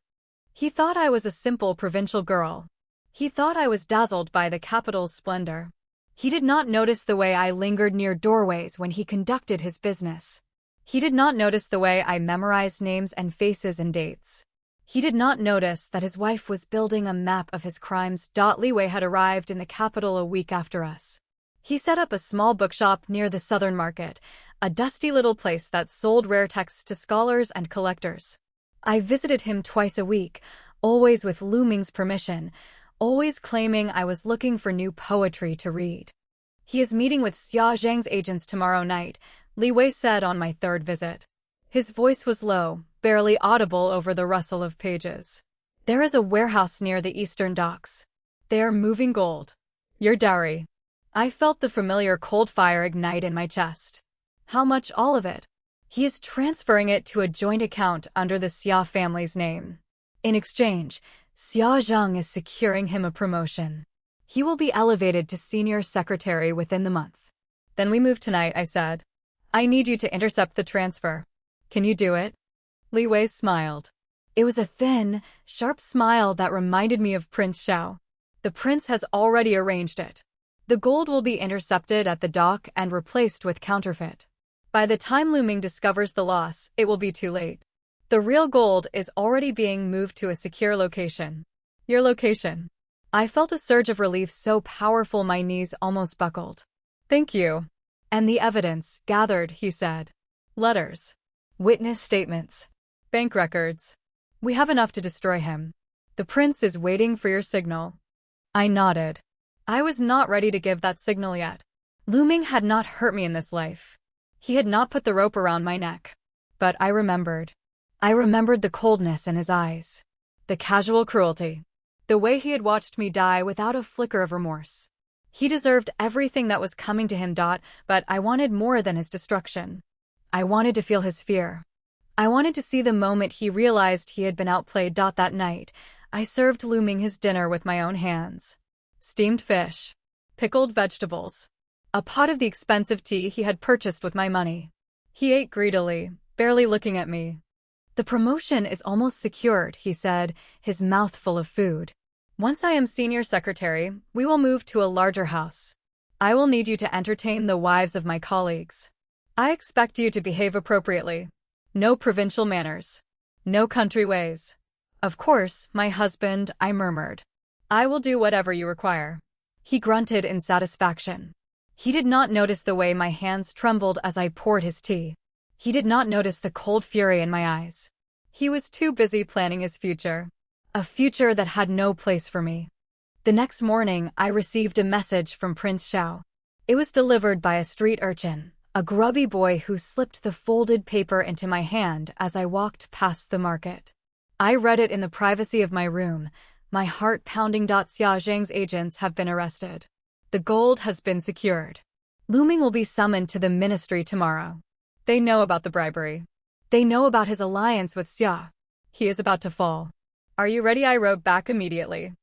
He thought I was a simple provincial girl. He thought I was dazzled by the capital's splendor. He did not notice the way I lingered near doorways when he conducted his business. He did not notice the way I memorized names and faces and dates. He did not notice that his wife was building a map of his crimes. Li Wei had arrived in the capital a week after us. He set up a small bookshop near the Southern Market, a dusty little place that sold rare texts to scholars and collectors. I visited him twice a week, always with Lu Ming's permission, always claiming I was looking for new poetry to read. He is meeting with Xia Zheng's agents tomorrow night, Li Wei said on my 3rd visit. His voice was low, barely audible over the rustle of pages. There is a warehouse near the eastern docks. They are moving gold. Your dowry. I felt the familiar cold fire ignite in my chest. How much? All of it. He is transferring it to a joint account under the Xia family's name. In exchange, Xia Zheng is securing him a promotion. He will be elevated to senior secretary within the month. Then we move tonight, I said. I need you to intercept the transfer. Can you do it? Li Wei smiled. It was a thin, sharp smile that reminded me of Prince Xiao. The prince has already arranged it. The gold will be intercepted at the dock and replaced with counterfeit. By the time Lu Ming discovers the loss, it will be too late. The real gold is already being moved to a secure location. Your location. I felt a surge of relief so powerful my knees almost buckled. Thank you. And the evidence, gathered, he said. Letters. Witness statements. Bank records. We have enough to destroy him. The prince is waiting for your signal. I nodded. I was not ready to give that signal yet. Lu Ming had not hurt me in this life. He had not put the rope around my neck. But I remembered. I remembered the coldness in his eyes. The casual cruelty. The way he had watched me die without a flicker of remorse. He deserved everything that was coming to him, but I wanted more than his destruction. I wanted to feel his fear. I wanted to see the moment he realized he had been outplayed. That night, I served Lu Ming his dinner with my own hands. Steamed fish. Pickled vegetables. A pot of the expensive tea he had purchased with my money. He ate greedily, barely looking at me. "The promotion is almost secured," he said, his mouth full of food. "Once I am senior secretary, we will move to a larger house. I will need you to entertain the wives of my colleagues. I expect you to behave appropriately. No provincial manners. No country ways." "Of course, my husband," I murmured. "I will do whatever you require." He grunted in satisfaction. He did not notice the way my hands trembled as I poured his tea. He did not notice the cold fury in my eyes. He was too busy planning his future. A future that had no place for me. The next morning, I received a message from Prince Xiao. It was delivered by a street urchin, a grubby boy who slipped the folded paper into my hand as I walked past the market. I read it in the privacy of my room, my heart pounding. Xia Zhang's agents have been arrested. The gold has been secured. Lu Ming will be summoned to the ministry tomorrow. They know about the bribery. They know about his alliance with Xia. He is about to fall. "Are you ready?" I wrote back immediately.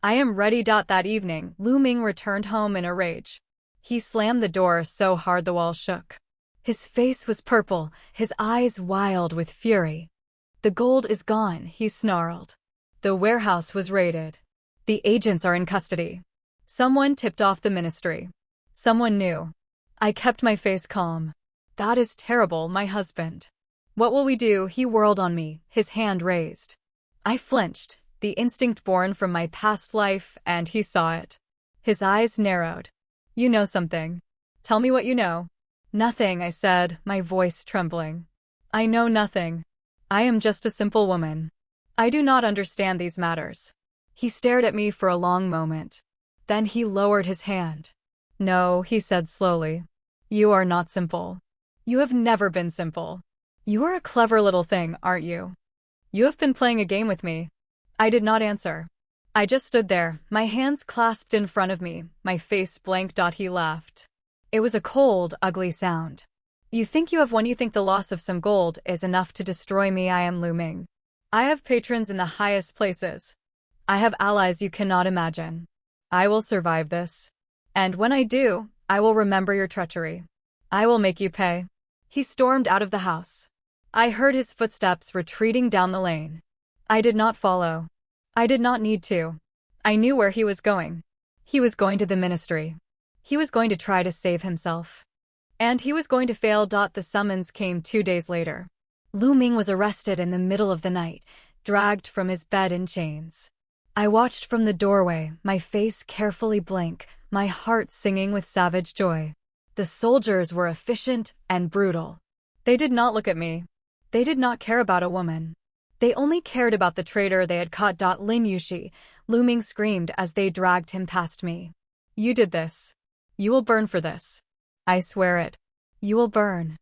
"I am ready." That evening, Lu Ming returned home in a rage. He slammed the door so hard the wall shook. His face was purple, his eyes wild with fury. "The gold is gone," he snarled. "The warehouse was raided. The agents are in custody. Someone tipped off the ministry. Someone knew." I kept my face calm. "That is terrible, my husband." "What will we do?" He whirled on me, his hand raised. I flinched, the instinct born from my past life, and he saw it. His eyes narrowed. "You know something. Tell me what you know." "Nothing," I said, my voice trembling. "I know nothing. I am just a simple woman. I do not understand these matters." He stared at me for a long moment. Then he lowered his hand. "No," he said slowly. "You are not simple. You have never been simple. You are a clever little thing, aren't you? You have been playing a game with me." I did not answer. I just stood there, my hands clasped in front of me, my face blank. He laughed. It was a cold, ugly sound. "You think you have won. You think the loss of some gold is enough to destroy me. I am Lu Ming. I have patrons in the highest places. I have allies you cannot imagine. I will survive this. And when I do, I will remember your treachery. I will make you pay." He stormed out of the house. I heard his footsteps retreating down the lane. I did not follow. I did not need to. I knew where he was going. He was going to the ministry. He was going to try to save himself. And he was going to fail. The summons came 2 days later. Lu Ming was arrested in the middle of the night, dragged from his bed in chains. I watched from the doorway, my face carefully blank, my heart singing with savage joy. The soldiers were efficient and brutal. They did not look at me. They did not care about a woman. They only cared about the traitor they had caught. Lin Yushi, Lu Ming screamed as they dragged him past me. "You did this. You will burn for this. I swear it. You will burn."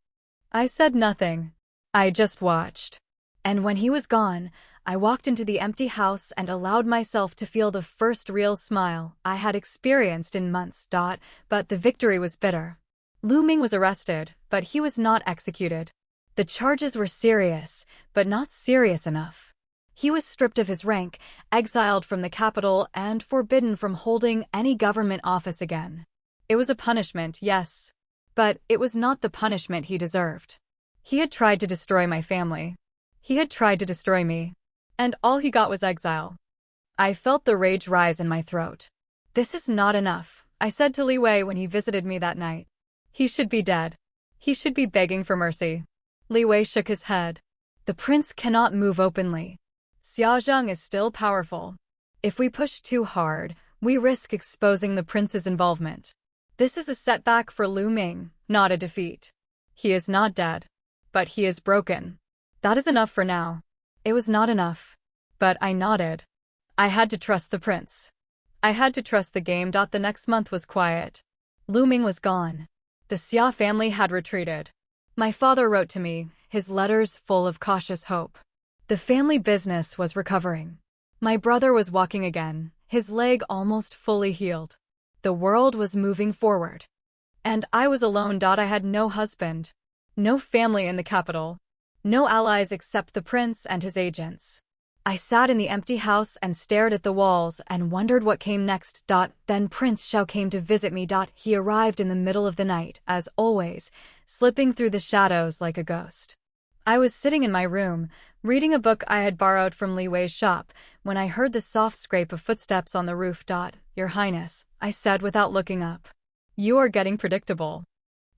I said nothing. I just watched. And when he was gone, I walked into the empty house and allowed myself to feel the first real smile I had experienced in months. But the victory was bitter. Lu Ming was arrested, but he was not executed. The charges were serious, but not serious enough. He was stripped of his rank, exiled from the capital, and forbidden from holding any government office again. It was a punishment, yes, but it was not the punishment he deserved. He had tried to destroy my family. He had tried to destroy me. And all he got was exile. I felt the rage rise in my throat. "This is not enough," I said to Li Wei when he visited me that night. "He should be dead. He should be begging for mercy." Li Wei shook his head. "The prince cannot move openly. Xia Zhang is still powerful. If we push too hard, we risk exposing the prince's involvement. This is a setback for Lu Ming, not a defeat. He is not dead, but he is broken. That is enough for now." It was not enough, but I nodded. I had to trust the prince. I had to trust the game. The next month was quiet. Lu Ming was gone. The Xia family had retreated. My father wrote to me, his letters full of cautious hope. The family business was recovering. My brother was walking again, his leg almost fully healed. The world was moving forward. And I was alone. I had no husband, no family in the capital, no allies except the prince and his agents. I sat in the empty house and stared at the walls and wondered what came next. Then Prince Xiao came to visit me. He arrived in the middle of the night, as always, slipping through the shadows like a ghost. I was sitting in my room, reading a book I had borrowed from Li Wei's shop, when I heard the soft scrape of footsteps on the roof. Your Highness, I said without looking up. You are getting predictable.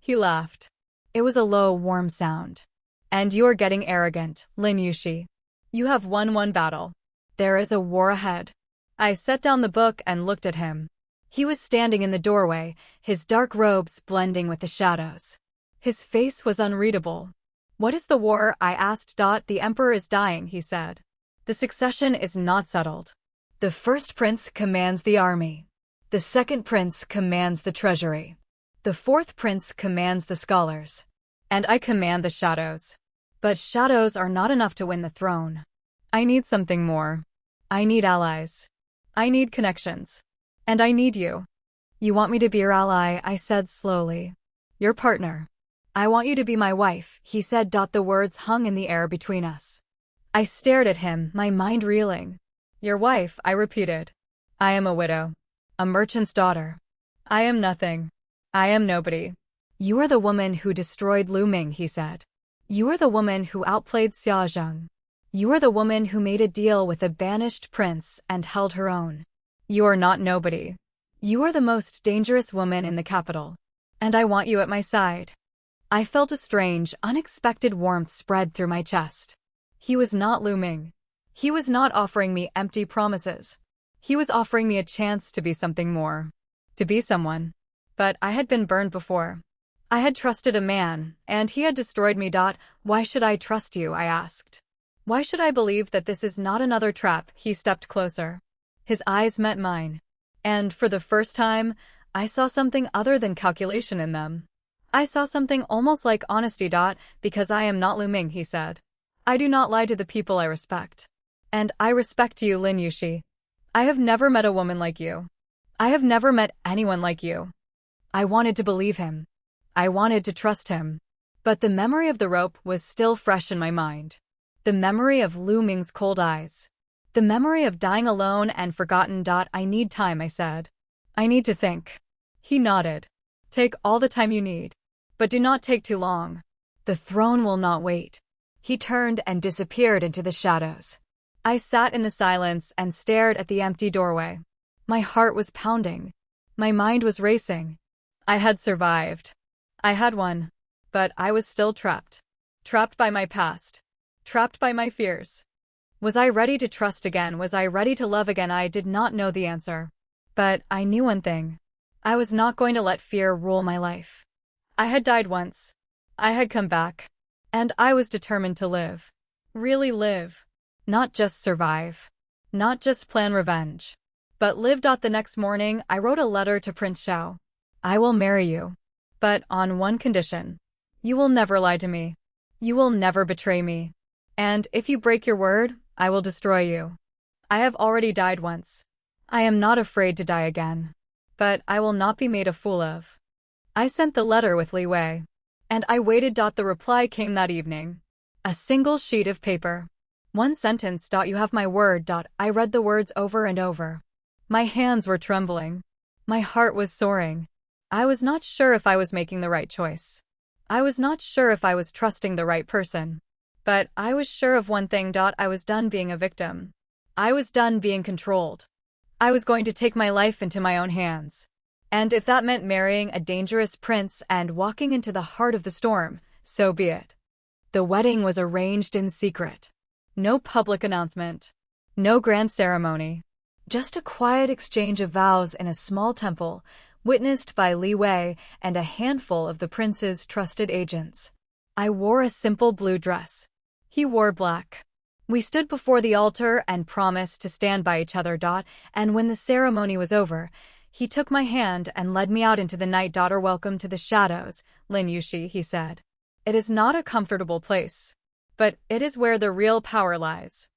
He laughed. It was a low, warm sound. And you are getting arrogant, Lin Yushi. You have won one battle. There is a war ahead. I set down the book and looked at him. He was standing in the doorway, his dark robes blending with the shadows. His face was unreadable. What is the war? I asked. The emperor is dying, he said. The succession is not settled. The first prince commands the army. The second prince commands the treasury. The fourth prince commands the scholars. And I command the shadows. But shadows are not enough to win the throne. I need something more. I need allies. I need connections. And I need you. You want me to be your ally, I said slowly. Your partner. I want you to be my wife, he said. The words hung in the air between us. I stared at him, my mind reeling. Your wife, I repeated. I am a widow. A merchant's daughter. I am nothing. I am nobody. You are the woman who destroyed Lu Ming, he said. You are the woman who outplayed Xia Zheng. You are the woman who made a deal with a banished prince and held her own. You are not nobody. You are the most dangerous woman in the capital. And I want you at my side. I felt a strange, unexpected warmth spread through my chest. He was not Lu Ming. He was not offering me empty promises. He was offering me a chance to be something more. To be someone. But I had been burned before. I had trusted a man, and he had destroyed me. Why should I trust you? I asked. Why should I believe that this is not another trap? He stepped closer. His eyes met mine. And for the first time, I saw something other than calculation in them. I saw something almost like honesty. Because I am not Lu Ming, he said. I do not lie to the people I respect. And I respect you, Lin Yushi. I have never met a woman like you. I have never met anyone like you. I wanted to believe him. I wanted to trust him. But the memory of the rope was still fresh in my mind. The memory of Lu Ming's cold eyes. The memory of dying alone and forgotten. I need time, I said. I need to think. He nodded. Take all the time you need. But do not take too long. The throne will not wait. He turned and disappeared into the shadows. I sat in the silence and stared at the empty doorway. My heart was pounding. My mind was racing. I had survived. I had won. But I was still trapped. Trapped by my past. Trapped by my fears. Was I ready to trust again? Was I ready to love again? I did not know the answer. But I knew one thing. I was not going to let fear rule my life. I had died once. I had come back. And I was determined to live. Really live. Not just survive. Not just plan revenge. But live. The next morning, I wrote a letter to Prince Xiao. I will marry you. But on one condition. You will never lie to me. You will never betray me. And if you break your word, I will destroy you. I have already died once. I am not afraid to die again. But I will not be made a fool of. I sent the letter with Li Wei. And I waited. The reply came that evening. A single sheet of paper. One sentence. You have my word. I read the words over and over. My hands were trembling. My heart was soaring. I was not sure if I was making the right choice. I was not sure if I was trusting the right person. But I was sure of one thing. I was done being a victim. I was done being controlled. I was going to take my life into my own hands. And if that meant marrying a dangerous prince and walking into the heart of the storm, so be it. The wedding was arranged in secret. No public announcement. No grand ceremony. Just a quiet exchange of vows in a small temple, witnessed by Li Wei and a handful of the prince's trusted agents. I wore a simple blue dress. He wore black. We stood before the altar and promised to stand by each other. And when the ceremony was over, He took my hand and led me out into the night. Welcome to the shadows, Lin Yushi, he said. It is not a comfortable place, but it is where the real power lies.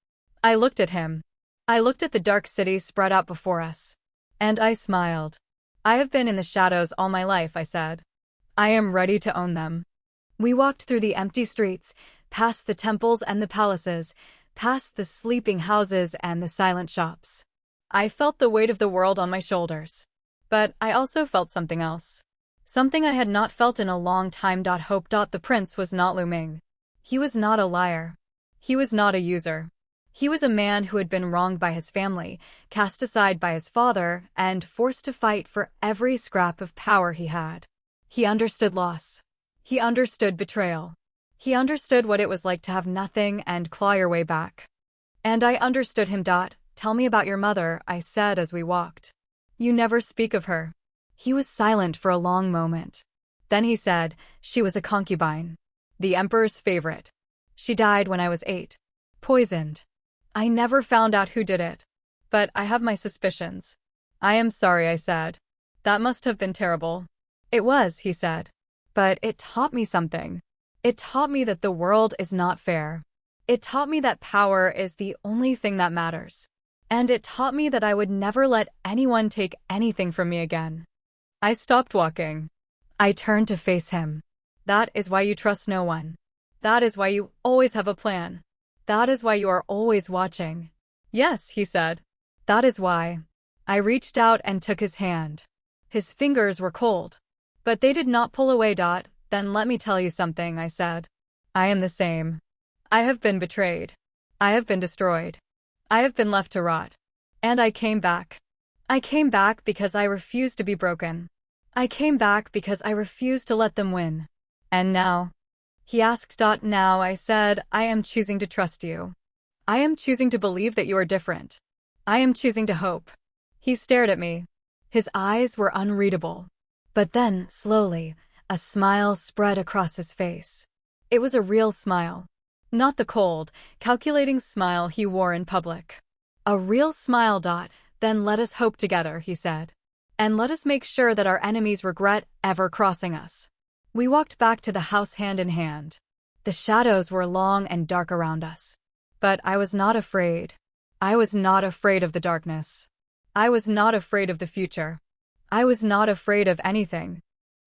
I looked at him. I looked at the dark city spread out before us. And I smiled. I have been in the shadows all my life, I said. I am ready to own them. We walked through the empty streets, past the temples and the palaces, past the sleeping houses and the silent shops. I felt the weight of the world on my shoulders. But I also felt something else. Something I had not felt in a long time. Hope. The prince was not Lu Ming. He was not a liar. He was not a user. He was a man who had been wronged by his family, cast aside by his father, and forced to fight for every scrap of power he had. He understood loss. He understood betrayal. He understood what it was like to have nothing and claw your way back. And I understood him. Tell me about your mother, I said as we walked. You never speak of her. He was silent for a long moment. Then he said, she was a concubine. The emperor's favorite. She died when I was 8. Poisoned. I never found out who did it. But I have my suspicions. I am sorry, I said. That must have been terrible. It was, he said. But it taught me something. It taught me that the world is not fair. It taught me that power is the only thing that matters. And it taught me that I would never let anyone take anything from me again. I stopped walking. I turned to face him. That is why you trust no one. That is why you always have a plan. That is why you are always watching. Yes, he said. That is why. I reached out and took his hand. His fingers were cold. But they did not pull away. Then let me tell you something, I said. I am the same. I have been betrayed. I have been destroyed. I have been left to rot. And I came back. I came back because I refused to be broken. I came back because I refused to let them win. And now? He asked. Now, I said, I am choosing to trust you. I am choosing to believe that you are different. I am choosing to hope. He stared at me. His eyes were unreadable. But then, slowly, a smile spread across his face. It was a real smile. Not the cold, calculating smile he wore in public. A real smile. Then let us hope together, he said. And let us make sure that our enemies regret ever crossing us. We walked back to the house hand in hand. The shadows were long and dark around us. But I was not afraid. I was not afraid of the darkness. I was not afraid of the future. I was not afraid of anything.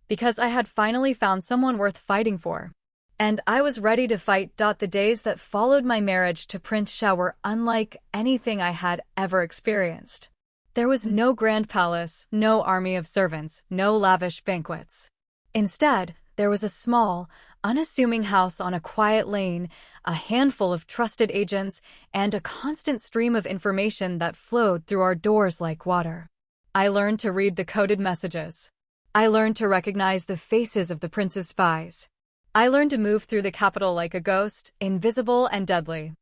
Because I had finally found someone worth fighting for. And I was ready to fight. The days that followed my marriage to Prince Xiao were unlike anything I had ever experienced. There was no grand palace, no army of servants, no lavish banquets. Instead, there was a small, unassuming house on a quiet lane, a handful of trusted agents, and a constant stream of information that flowed through our doors like water. I learned to read the coded messages. I learned to recognize the faces of the prince's spies. I learned to move through the capital like a ghost, invisible and deadly.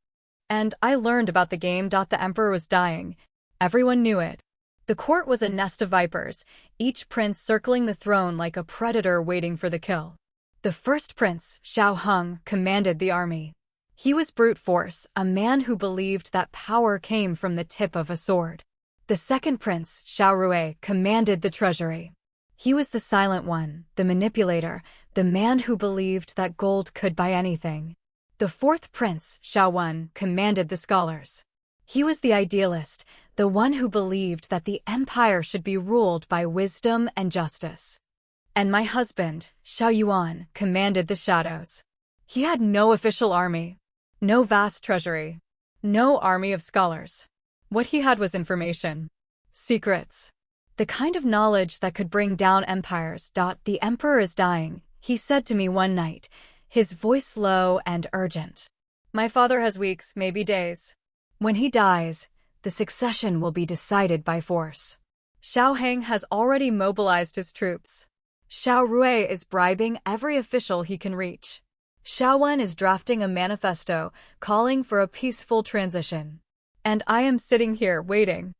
And I learned about the game. The emperor was dying. Everyone knew it. The court was a nest of vipers, each prince circling the throne like a predator waiting for the kill. The first prince, Xiao Heng, commanded the army. He was brute force, a man who believed that power came from the tip of a sword. The second prince, Xiao Rui, commanded the treasury. He was the silent one, the manipulator, the man who believed that gold could buy anything. The fourth prince, Xiao Wen, commanded the scholars. He was the idealist, the one who believed that the empire should be ruled by wisdom and justice. And my husband, Xiao Yuan, commanded the shadows. He had no official army, no vast treasury, no army of scholars. What he had was information. Secrets. The kind of knowledge that could bring down empires. The emperor is dying, he said to me one night, his voice low and urgent. My father has weeks, maybe days. When he dies, the succession will be decided by force. Xiao Heng has already mobilized his troops. Xiao Rui is bribing every official he can reach. Xiao Wen is drafting a manifesto calling for a peaceful transition. And I am sitting here waiting.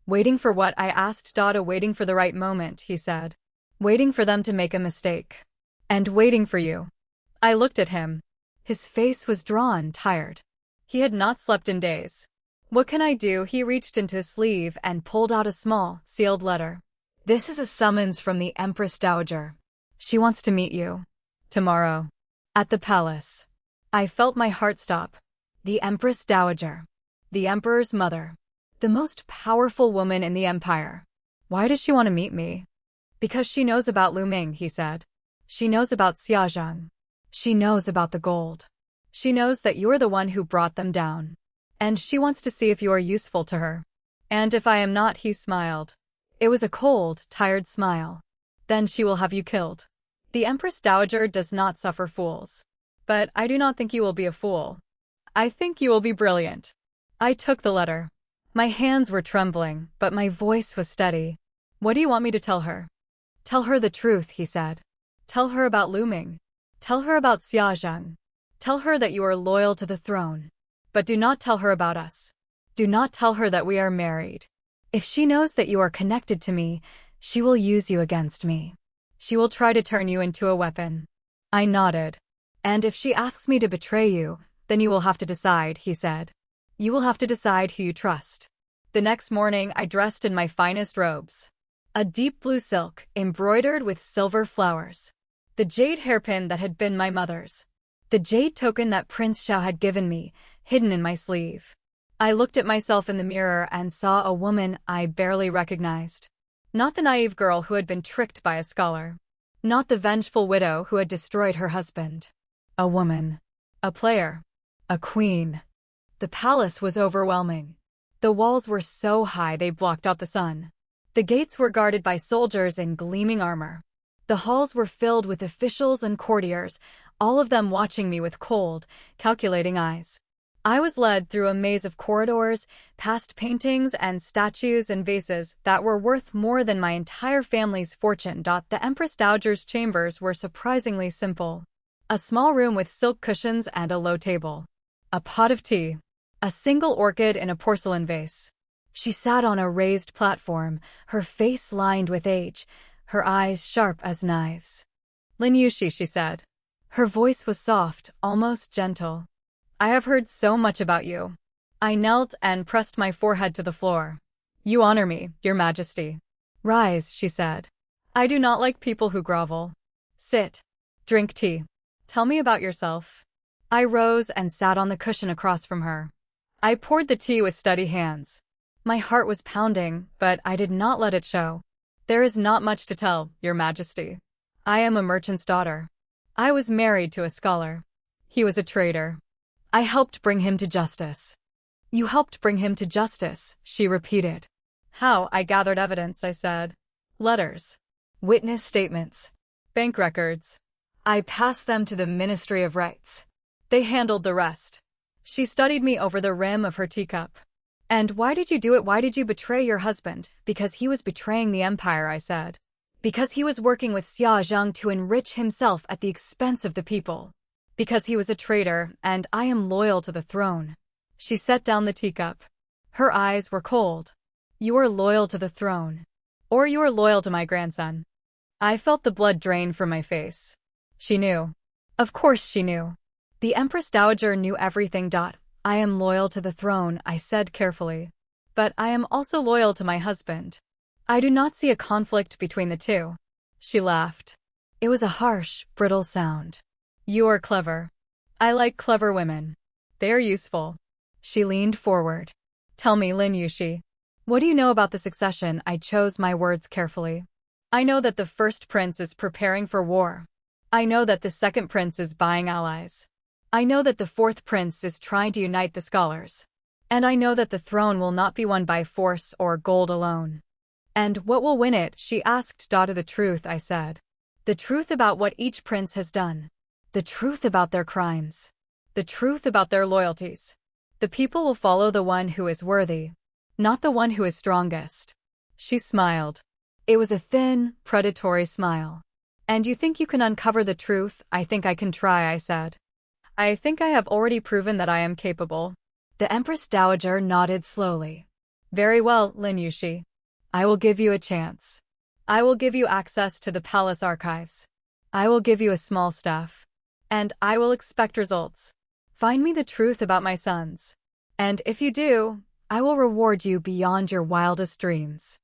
Waiting for what? I asked. Waiting for the right moment, he said. Waiting for them to make a mistake. And waiting for you. I looked at him. His face was drawn, tired. He had not slept in days. What can I do? He reached into his sleeve and pulled out a small, sealed letter. This is a summons from the Empress Dowager. She wants to meet you. Tomorrow. At the palace. I felt my heart stop. The Empress Dowager. The Emperor's mother. The most powerful woman in the empire. Why does she want to meet me? Because she knows about Lu Ming, he said. She knows about Xiaozhang. She knows about the gold. She knows that you're the one who brought them down. And she wants to see if you are useful to her. And if I am not, he smiled. It was a cold, tired smile. Then she will have you killed. The Empress Dowager does not suffer fools. But I do not think you will be a fool. I think you will be brilliant. I took the letter. My hands were trembling, but my voice was steady. What do you want me to tell her? Tell her the truth, he said. Tell her about Lu Ming. Tell her about Xiaozhang. Tell her that you are loyal to the throne. But do not tell her about us. Do not tell her that we are married. If she knows that you are connected to me, she will use you against me. She will try to turn you into a weapon. I nodded. And if she asks me to betray you, then you will have to decide, he said. You will have to decide who you trust. The next morning, I dressed in my finest robes. A deep blue silk, embroidered with silver flowers. The jade hairpin that had been my mother's. The jade token that Prince Xiao had given me, hidden in my sleeve. I looked at myself in the mirror and saw a woman I barely recognized. Not the naive girl who had been tricked by a scholar. Not the vengeful widow who had destroyed her husband. A woman. A player. A queen. The palace was overwhelming. The walls were so high they blocked out the sun. The gates were guarded by soldiers in gleaming armor. The halls were filled with officials and courtiers, all of them watching me with cold, calculating eyes. I was led through a maze of corridors, past paintings and statues and vases that were worth more than my entire family's fortune. The Empress Dowager's chambers were surprisingly simple. A small room with silk cushions and a low table. A pot of tea. A single orchid in a porcelain vase. She sat on a raised platform, her face lined with age, her eyes sharp as knives. Lin Yuxi, she said. Her voice was soft, almost gentle. I have heard so much about you. I knelt and pressed my forehead to the floor. You honor me, Your Majesty. Rise, she said. I do not like people who grovel. Sit. Drink tea. Tell me about yourself. I rose and sat on the cushion across from her. I poured the tea with steady hands. My heart was pounding, but I did not let it show. There is not much to tell, Your Majesty. I am a merchant's daughter. I was married to a scholar. He was a traitor. I helped bring him to justice. You helped bring him to justice, she repeated. How? I gathered evidence, I said. Letters. Witness statements. Bank records. I passed them to the Ministry of Rights. They handled the rest. She studied me over the rim of her teacup. And why did you do it? Why did you betray your husband? Because he was betraying the empire, I said. Because he was working with Xiaozhang to enrich himself at the expense of the people. Because he was a traitor, and I am loyal to the throne. She set down the teacup. Her eyes were cold. You are loyal to the throne. Or you are loyal to my grandson. I felt the blood drain from my face. She knew. Of course she knew. The Empress Dowager knew everything. I am loyal to the throne, I said carefully. But I am also loyal to my husband. I do not see a conflict between the two. She laughed. It was a harsh, brittle sound. You are clever. I like clever women. They are useful. She leaned forward. Tell me, Lin Yuxi. What do you know about the succession? I chose my words carefully. I know that the first prince is preparing for war. I know that the second prince is buying allies. I know that the fourth prince is trying to unite the scholars. And I know that the throne will not be won by force or gold alone. And what will win it? She asked. The truth, I said. The truth about what each prince has done. The truth about their crimes. The truth about their loyalties. The people will follow the one who is worthy, not the one who is strongest. She smiled. It was a thin, predatory smile. And you think you can uncover the truth? I think I can try, I said. I think I have already proven that I am capable. The Empress Dowager nodded slowly. Very well, Lin Yuxi. I will give you a chance. I will give you access to the palace archives. I will give you a small staff. And I will expect results. Find me the truth about my sons. And if you do, I will reward you beyond your wildest dreams.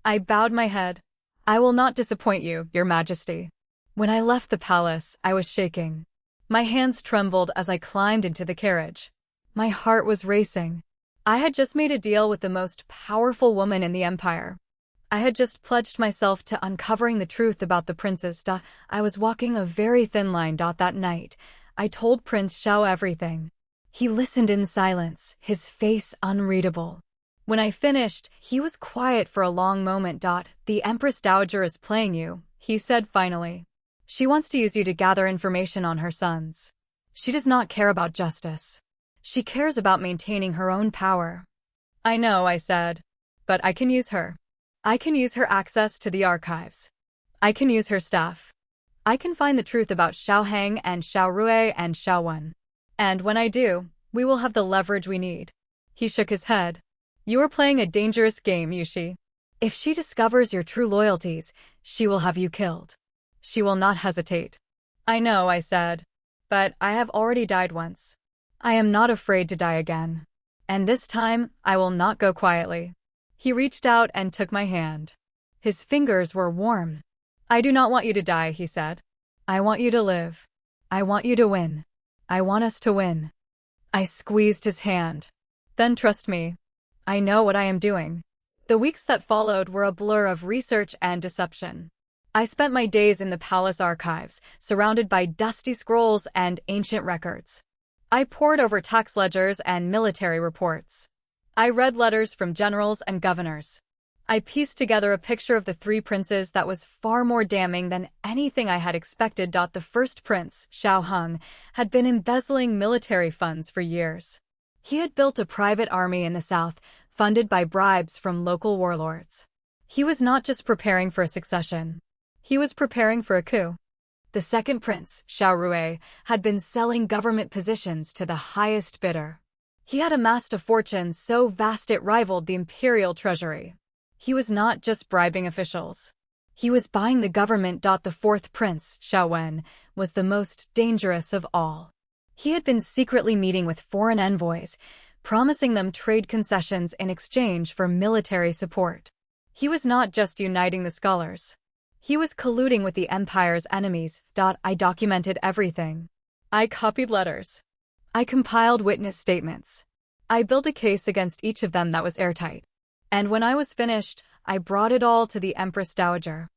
I bowed my head. I will not disappoint you, Your Majesty. When I left the palace, I was shaking. My hands trembled as I climbed into the carriage. My heart was racing. I had just made a deal with the most powerful woman in the empire. I had just pledged myself to uncovering the truth about the princes. I was walking a very thin line. That night, I told Prince Xiao everything. He listened in silence, his face unreadable. When I finished, he was quiet for a long moment. The Empress Dowager is playing you, he said finally. She wants to use you to gather information on her sons. She does not care about justice. She cares about maintaining her own power. I know, I said. But I can use her. I can use her access to the archives. I can use her staff. I can find the truth about Xiao Heng and Xiao Rui and Xiao Wen. And when I do, we will have the leverage we need. He shook his head. You are playing a dangerous game, Yushi. If she discovers your true loyalties, she will have you killed. She will not hesitate. I know, I said. But I have already died once. I am not afraid to die again. And this time, I will not go quietly. He reached out and took my hand. His fingers were warm. I do not want you to die, he said. I want you to live. I want you to win. I want us to win. I squeezed his hand. Then trust me. I know what I am doing. The weeks that followed were a blur of research and deception. I spent my days in the palace archives, surrounded by dusty scrolls and ancient records. I pored over tax ledgers and military reports. I read letters from generals and governors. I pieced together a picture of the three princes that was far more damning than anything I had expected. The first prince, Xiao Heng, had been embezzling military funds for years. He had built a private army in the south, funded by bribes from local warlords. He was not just preparing for a succession. He was preparing for a coup. The second prince, Xiao Rui, had been selling government positions to the highest bidder. He had amassed a fortune so vast it rivaled the imperial treasury. He was not just bribing officials. He was buying the government. The fourth prince, Xiao Wen, was the most dangerous of all. He had been secretly meeting with foreign envoys, promising them trade concessions in exchange for military support. He was not just uniting the scholars. He was colluding with the empire's enemies. I documented everything. I copied letters. I compiled witness statements. I built a case against each of them that was airtight. And when I was finished, I brought it all to the Empress Dowager.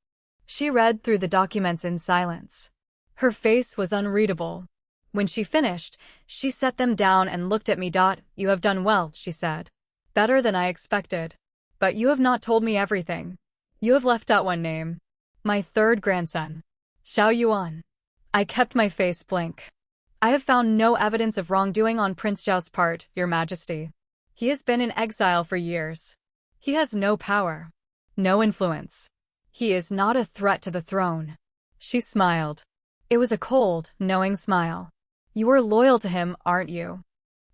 She read through the documents in silence. Her face was unreadable. When she finished, she set them down and looked at me. You have done well, she said. Better than I expected. But you have not told me everything. You have left out one name. My third grandson. Xiao Yuan. I kept my face blank. I have found no evidence of wrongdoing on Prince Xiao's part, Your Majesty. He has been in exile for years. He has no power. No influence. He is not a threat to the throne. She smiled. It was a cold, knowing smile. You are loyal to him, aren't you?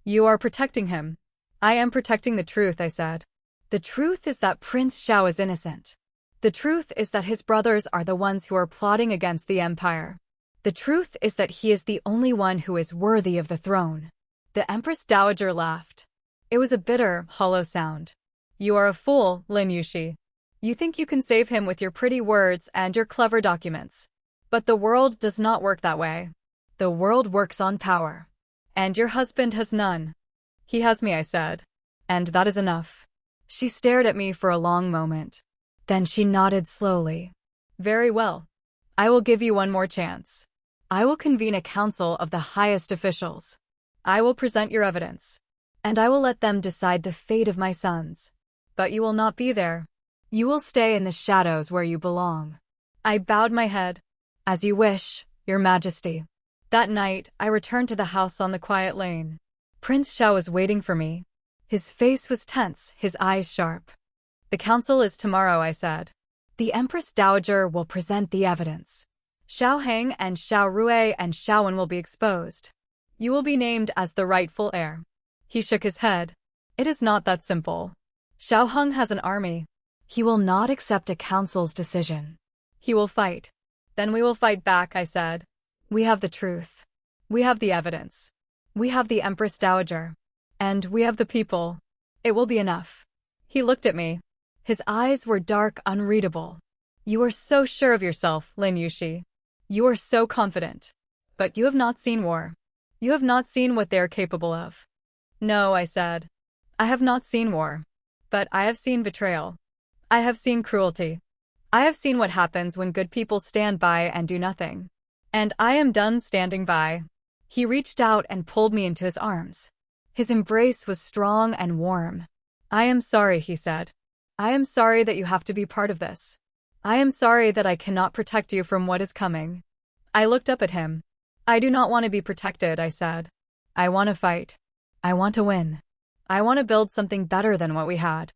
You are protecting him. I am protecting the truth, I said. The truth is that Prince Xiao is innocent. The truth is that his brothers are the ones who are plotting against the empire. The truth is that he is the only one who is worthy of the throne. The Empress Dowager laughed. It was a bitter, hollow sound. You are a fool, Lin Yushi. You think you can save him with your pretty words and your clever documents. But the world does not work that way. The world works on power. And your husband has none. He has me, I said. And that is enough. She stared at me for a long moment. Then she nodded slowly. Very well. I will give you one more chance. I will convene a council of the highest officials. I will present your evidence. And I will let them decide the fate of my sons. But you will not be there. You will stay in the shadows where you belong. I bowed my head. As you wish, Your Majesty. That night, I returned to the house on the quiet lane. Prince Xiao was waiting for me. His face was tense, his eyes sharp. The council is tomorrow, I said. The Empress Dowager will present the evidence. Xiao Heng and Xiao Rui and Xiao Wen will be exposed. You will be named as the rightful heir. He shook his head. It is not that simple. Xiao Heng has an army. He will not accept a council's decision. He will fight. Then we will fight back, I said. We have the truth. We have the evidence. We have the Empress Dowager. And we have the people. It will be enough. He looked at me. His eyes were dark, unreadable. You are so sure of yourself, Lin Yushi. You are so confident. But you have not seen war. You have not seen what they are capable of. No, I said. I have not seen war. But I have seen betrayal. I have seen cruelty. I have seen what happens when good people stand by and do nothing. And I am done standing by. He reached out and pulled me into his arms. His embrace was strong and warm. I am sorry, he said. I am sorry that you have to be part of this. I am sorry that I cannot protect you from what is coming. I looked up at him. I do not want to be protected, I said. I want to fight. I want to win. I want to build something better than what we had.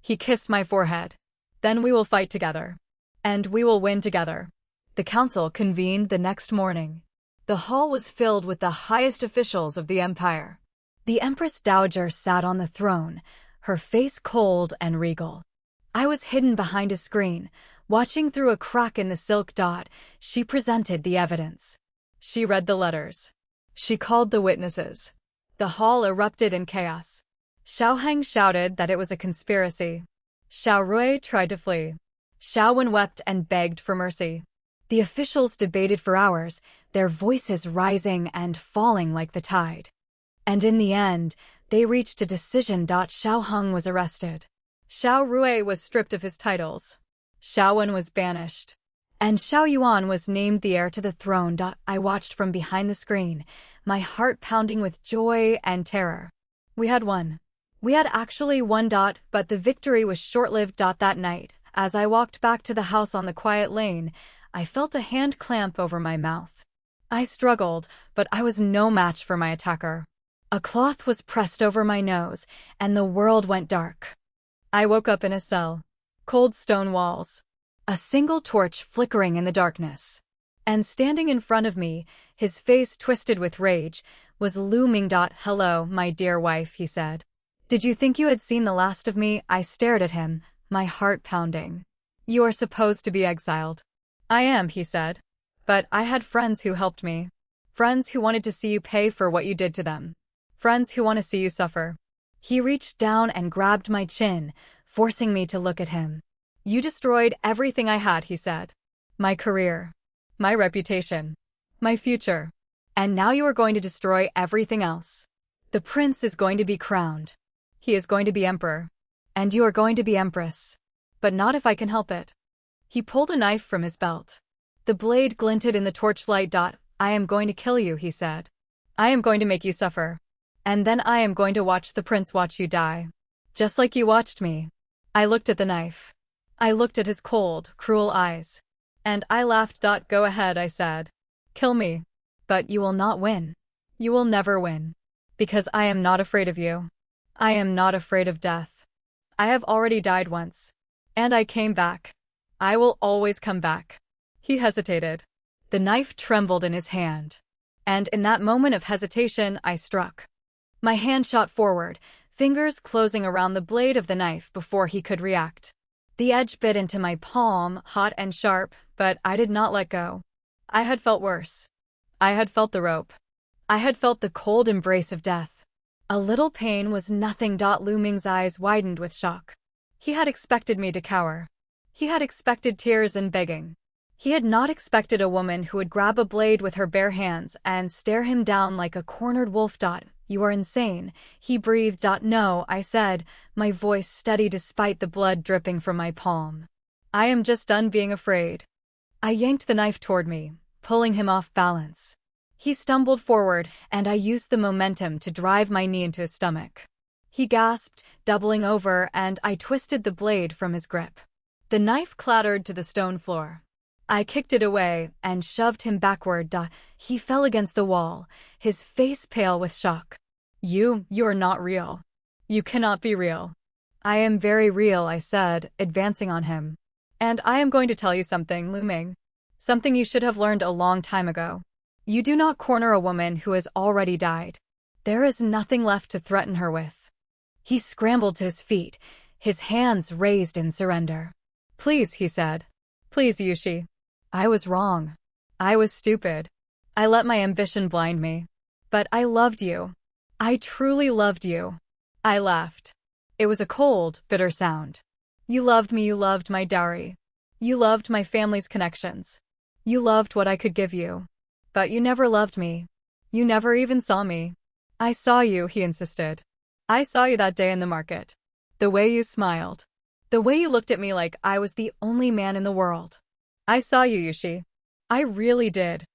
He kissed my forehead. Then we will fight together. And we will win together. The council convened the next morning. The hall was filled with the highest officials of the empire. The Empress Dowager sat on the throne, her face cold and regal. I was hidden behind a screen, watching through a crack in the silk dot. She presented the evidence. She read the letters. She called the witnesses. The hall erupted in chaos. Xiao Heng shouted that it was a conspiracy. Xiao Rui tried to flee. Xiao Wen wept and begged for mercy. The officials debated for hours, their voices rising and falling like the tide. And in the end, they reached a decision. Xiao Heng was arrested. Xiao Rui was stripped of his titles. Xiao Wen was banished. And Xiao Yuan was named the heir to the throne. I watched from behind the screen, my heart pounding with joy and terror. We had won. We had actually won. But the victory was short-lived. That night, as I walked back to the house on the quiet lane, I felt a hand clamp over my mouth. I struggled, but I was no match for my attacker. A cloth was pressed over my nose, and the world went dark. I woke up in a cell. Cold stone walls. A single torch flickering in the darkness. And standing in front of me, his face twisted with rage, was Lu Ming. Hello, my dear wife, he said. Did you think you had seen the last of me? I stared at him, my heart pounding. You are supposed to be exiled. I am, he said. But I had friends who helped me. Friends who wanted to see you pay for what you did to them. Friends who want to see you suffer. He reached down and grabbed my chin, forcing me to look at him. You destroyed everything I had, he said. My career. My reputation. My future. And now you are going to destroy everything else. The prince is going to be crowned. He is going to be emperor. And you are going to be empress. But not if I can help it. He pulled a knife from his belt. The blade glinted in the torchlight. I am going to kill you, he said. I am going to make you suffer. And then I am going to watch the prince watch you die. Just like you watched me. I looked at the knife. I looked at his cold, cruel eyes. And I laughed. Go ahead, I said. Kill me. But you will not win. You will never win. Because I am not afraid of you. I am not afraid of death. I have already died once. And I came back. I will always come back. He hesitated. The knife trembled in his hand. And in that moment of hesitation, I struck. My hand shot forward, fingers closing around the blade of the knife before he could react. The edge bit into my palm, hot and sharp, but I did not let go. I had felt worse. I had felt the rope. I had felt the cold embrace of death. A little pain was nothing. Lu Ming's eyes widened with shock. He had expected me to cower. He had expected tears and begging. He had not expected a woman who would grab a blade with her bare hands and stare him down like a cornered wolf. You are insane, he breathed. No, I said, my voice steady despite the blood dripping from my palm. I am just done being afraid. I yanked the knife toward me, pulling him off balance. He stumbled forward, and I used the momentum to drive my knee into his stomach. He gasped, doubling over, and I twisted the blade from his grip. The knife clattered to the stone floor. I kicked it away and shoved him backward. He fell against the wall, his face pale with shock. You are not real. You cannot be real. I am very real, I said, advancing on him. And I am going to tell you something, Lu Ming. Something you should have learned a long time ago. You do not corner a woman who has already died. There is nothing left to threaten her with. He scrambled to his feet, his hands raised in surrender. Please, he said. Please, Yushi. I was wrong. I was stupid. I let my ambition blind me. But I loved you. I truly loved you. I laughed. It was a cold, bitter sound. You loved me, you loved my dowry. You loved my family's connections. You loved what I could give you. But you never loved me. You never even saw me. I saw you, he insisted. I saw you that day in the market. The way you smiled. The way you looked at me like I was the only man in the world. I saw you, Yushi. I really did.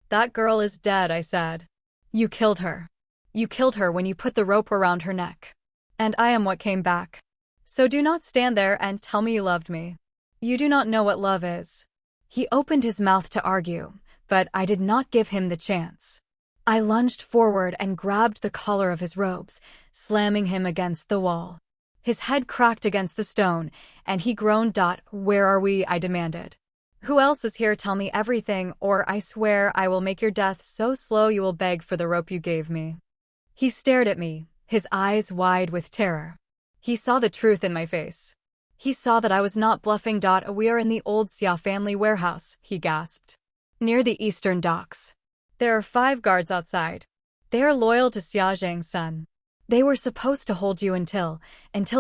That girl is dead, I said. You killed her. You killed her when you put the rope around her neck. And I am what came back. So do not stand there and tell me you loved me. You do not know what love is. He opened his mouth to argue, but I did not give him the chance. I lunged forward and grabbed the collar of his robes, slamming him against the wall. His head cracked against the stone, and he groaned. Where are we? I demanded. Who else is here? Tell me everything, or I swear I will make your death so slow you will beg for the rope you gave me. He stared at me, his eyes wide with terror. He saw the truth in my face. He saw that I was not bluffing. We are in the old Xia family warehouse, he gasped. Near the eastern docks. There are 5 guards outside. They are loyal to Xia Zhang's son. They were supposed to hold you until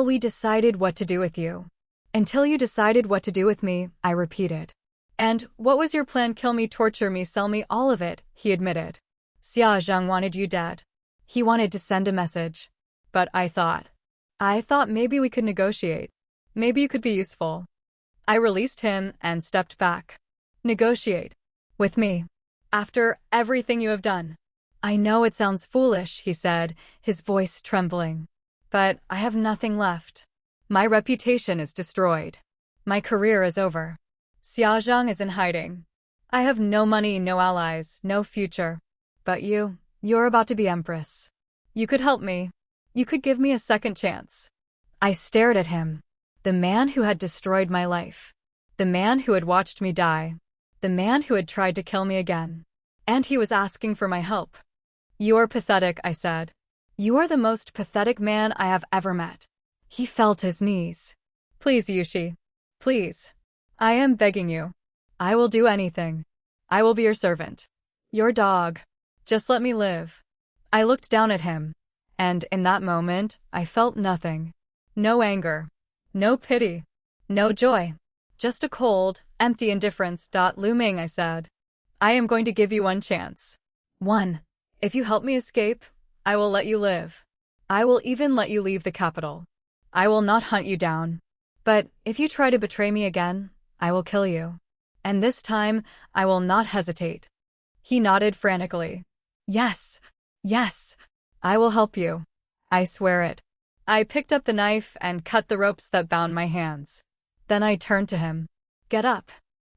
we decided what to do with you. Until you decided what to do with me, I repeated. And what was your plan? Kill me, torture me, sell me, all of it, he admitted. Xia Zhang wanted you dead. He wanted to send a message. But I thought maybe we could negotiate. Maybe you could be useful. I released him and stepped back. Negotiate. With me. After everything you have done. I know it sounds foolish, he said, his voice trembling. But I have nothing left. My reputation is destroyed. My career is over. Xia Zhang is in hiding. I have no money, no allies, no future. But you're about to be empress. You could help me. You could give me a second chance. I stared at him. The man who had destroyed my life. The man who had watched me die. The man who had tried to kill me again. And he was asking for my help. You are pathetic, I said. You are the most pathetic man I have ever met. He fell to his knees. Please, Yushi. Please. I am begging you. I will do anything. I will be your servant. Your dog. Just let me live. I looked down at him. And in that moment, I felt nothing. No anger. No pity. No joy. Just a cold, empty indifference. Lu Ming, I said. I am going to give you one chance. One. If you help me escape, I will let you live. I will even let you leave the capital. I will not hunt you down. But if you try to betray me again, I will kill you. And this time, I will not hesitate. He nodded frantically. Yes. Yes. I will help you. I swear it. I picked up the knife and cut the ropes that bound my hands. Then I turned to him. Get up.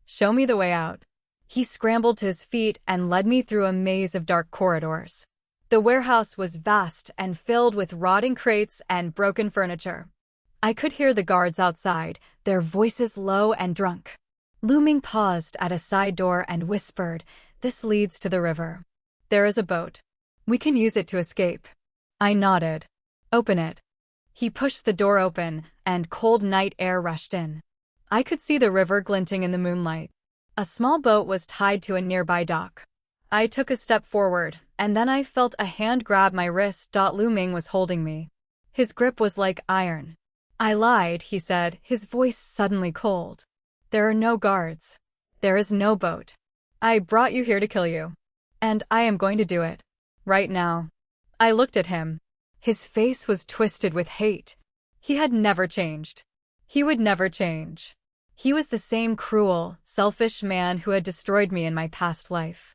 Show me the way out. He scrambled to his feet and led me through a maze of dark corridors. The warehouse was vast and filled with rotting crates and broken furniture. I could hear the guards outside, their voices low and drunk. Lu Ming paused at a side door and whispered, "This leads to the river. There is a boat. We can use it to escape." I nodded. Open it. He pushed the door open, and cold night air rushed in. I could see the river glinting in the moonlight. A small boat was tied to a nearby dock. I took a step forward, and then I felt a hand grab my wrist. Lu Ming was holding me. His grip was like iron. I lied, he said, his voice suddenly cold. There are no guards. There is no boat. I brought you here to kill you. And I am going to do it. Right now. I looked at him. His face was twisted with hate. He had never changed. He would never change. He was the same cruel, selfish man who had destroyed me in my past life.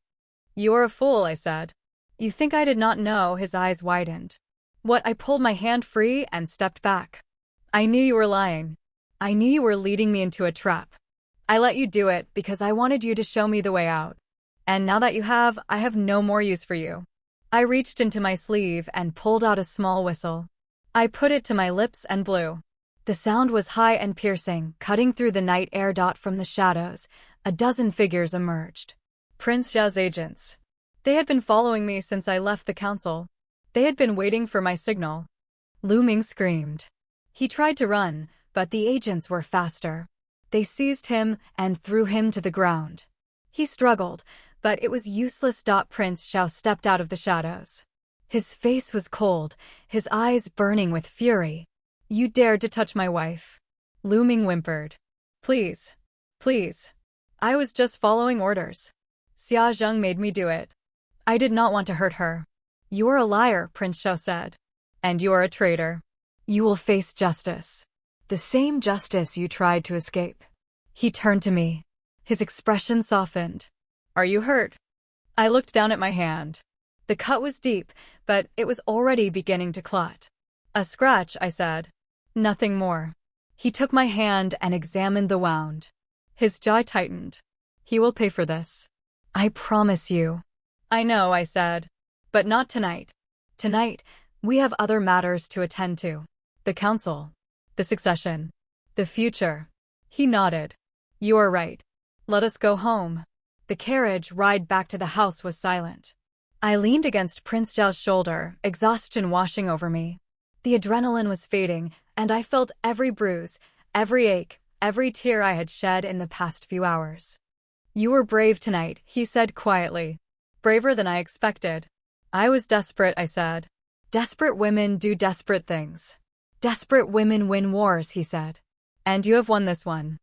You are a fool, I said. You think I did not know? His eyes widened. What? I pulled my hand free and stepped back. I knew you were lying. I knew you were leading me into a trap. I let you do it because I wanted you to show me the way out. And now that you have, I have no more use for you. I reached into my sleeve and pulled out a small whistle. I put it to my lips and blew. The sound was high and piercing, cutting through the night air. From the shadows, a dozen figures emerged. Prince Xiao's agents. They had been following me since I left the council. They had been waiting for my signal. Lu Ming screamed. He tried to run, but the agents were faster. They seized him and threw him to the ground. He struggled, but it was useless. Prince Xiao stepped out of the shadows. His face was cold, his eyes burning with fury. You dared to touch my wife. Lu Ming whimpered. Please. Please. I was just following orders. Xia Zheng made me do it. I did not want to hurt her. You are a liar, Prince Xiao said. And you are a traitor. You will face justice. The same justice you tried to escape. He turned to me. His expression softened. Are you hurt? I looked down at my hand. The cut was deep, but it was already beginning to clot. A scratch, I said. Nothing more. He took my hand and examined the wound. His jaw tightened. He will pay for this. I promise you. I know, I said. But not tonight. Tonight, we have other matters to attend to. The council. The succession. The future. He nodded. You are right. Let us go home. The carriage ride back to the house was silent. I leaned against Prince Zhao's shoulder, exhaustion washing over me. The adrenaline was fading, and I felt every bruise, every ache, every tear I had shed in the past few hours. You were brave tonight, he said quietly. Braver than I expected. I was desperate, I said. Desperate women do desperate things. Desperate women win wars, he said. And you have won this one.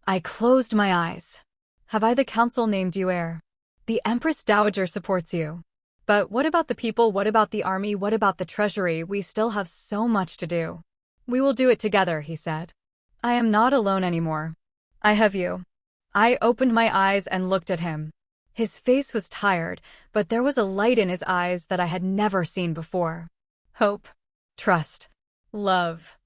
I closed my eyes. Have I the council named you heir? The Empress Dowager supports you. But what about the people? What about the army? What about the treasury? We still have so much to do. We will do it together, he said. I am not alone anymore. I have you. I opened my eyes and looked at him. His face was tired, but there was a light in his eyes that I had never seen before. Hope. Trust. Love.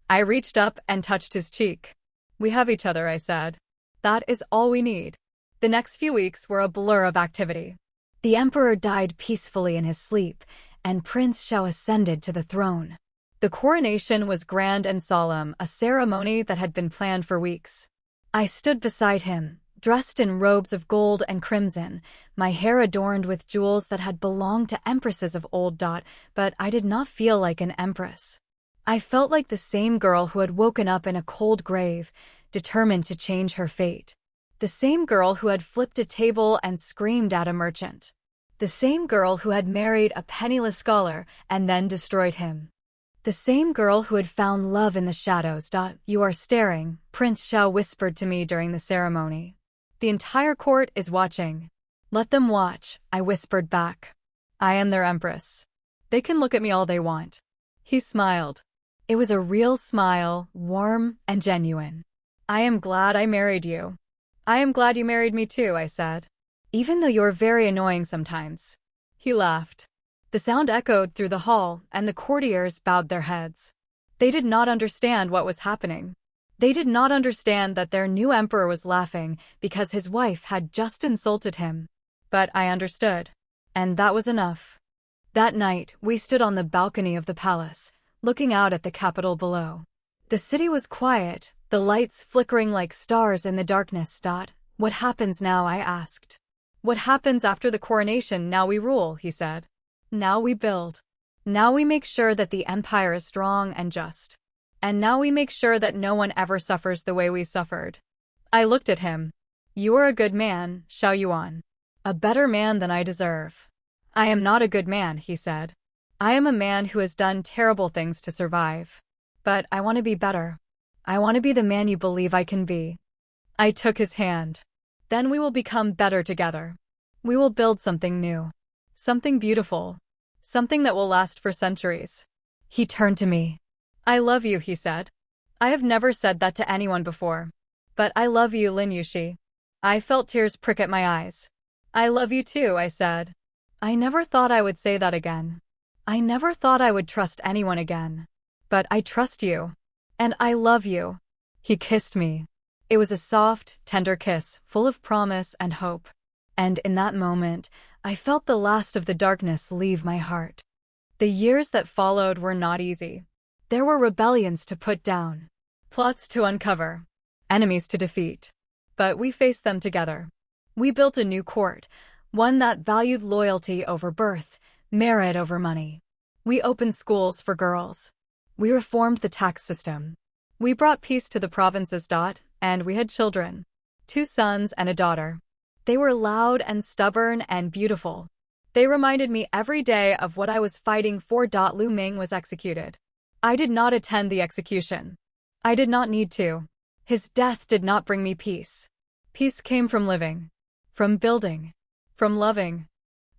I reached up and touched his cheek. We have each other, I said. That is all we need. The next few weeks were a blur of activity. The emperor died peacefully in his sleep, and Prince Xiao ascended to the throne. The coronation was grand and solemn, a ceremony that had been planned for weeks. I stood beside him, dressed in robes of gold and crimson, my hair adorned with jewels that had belonged to empresses of old. But I did not feel like an empress. I felt like the same girl who had woken up in a cold grave, determined to change her fate. The same girl who had flipped a table and screamed at a merchant. The same girl who had married a penniless scholar and then destroyed him. The same girl who had found love in the shadows. You are staring, Prince Xiao whispered to me during the ceremony. The entire court is watching. Let them watch, I whispered back. I am their empress. They can look at me all they want. He smiled. It was a real smile, warm and genuine. I am glad I married you. I am glad you married me too, I said. Even though you're very annoying sometimes. He laughed. The sound echoed through the hall, and the courtiers bowed their heads. They did not understand what was happening. They did not understand that their new emperor was laughing because his wife had just insulted him. But I understood. And that was enough. That night, we stood on the balcony of the palace, looking out at the capital below. The city was quiet, the lights flickering like stars in the darkness. What happens now? I asked. What happens after the coronation? Now we rule, he said. Now we build. Now we make sure that the empire is strong and just. And now we make sure that no one ever suffers the way we suffered. I looked at him. You are a good man, Xiao Yuan. A better man than I deserve. I am not a good man, he said. I am a man who has done terrible things to survive. But I want to be better. I want to be the man you believe I can be. I took his hand. Then we will become better together. We will build something new. Something beautiful. Something that will last for centuries. He turned to me. I love you, he said. I have never said that to anyone before. But I love you, Lin Yuxi. I felt tears prick at my eyes. I love you too, I said. I never thought I would say that again. I never thought I would trust anyone again. But I trust you. And I love you. He kissed me. It was a soft, tender kiss, full of promise and hope. And in that moment, I felt the last of the darkness leave my heart. The years that followed were not easy. There were rebellions to put down, plots to uncover, enemies to defeat. But we faced them together. We built a new court, one that valued loyalty over birth, merit over money. We opened schools for girls. We reformed the tax system. We brought peace to the provinces. And we had children. 2 sons and a daughter. They were loud and stubborn and beautiful. They reminded me every day of what I was fighting for. Lu Ming was executed. I did not attend the execution. I did not need to. His death did not bring me peace. Peace came from living, from building, from loving.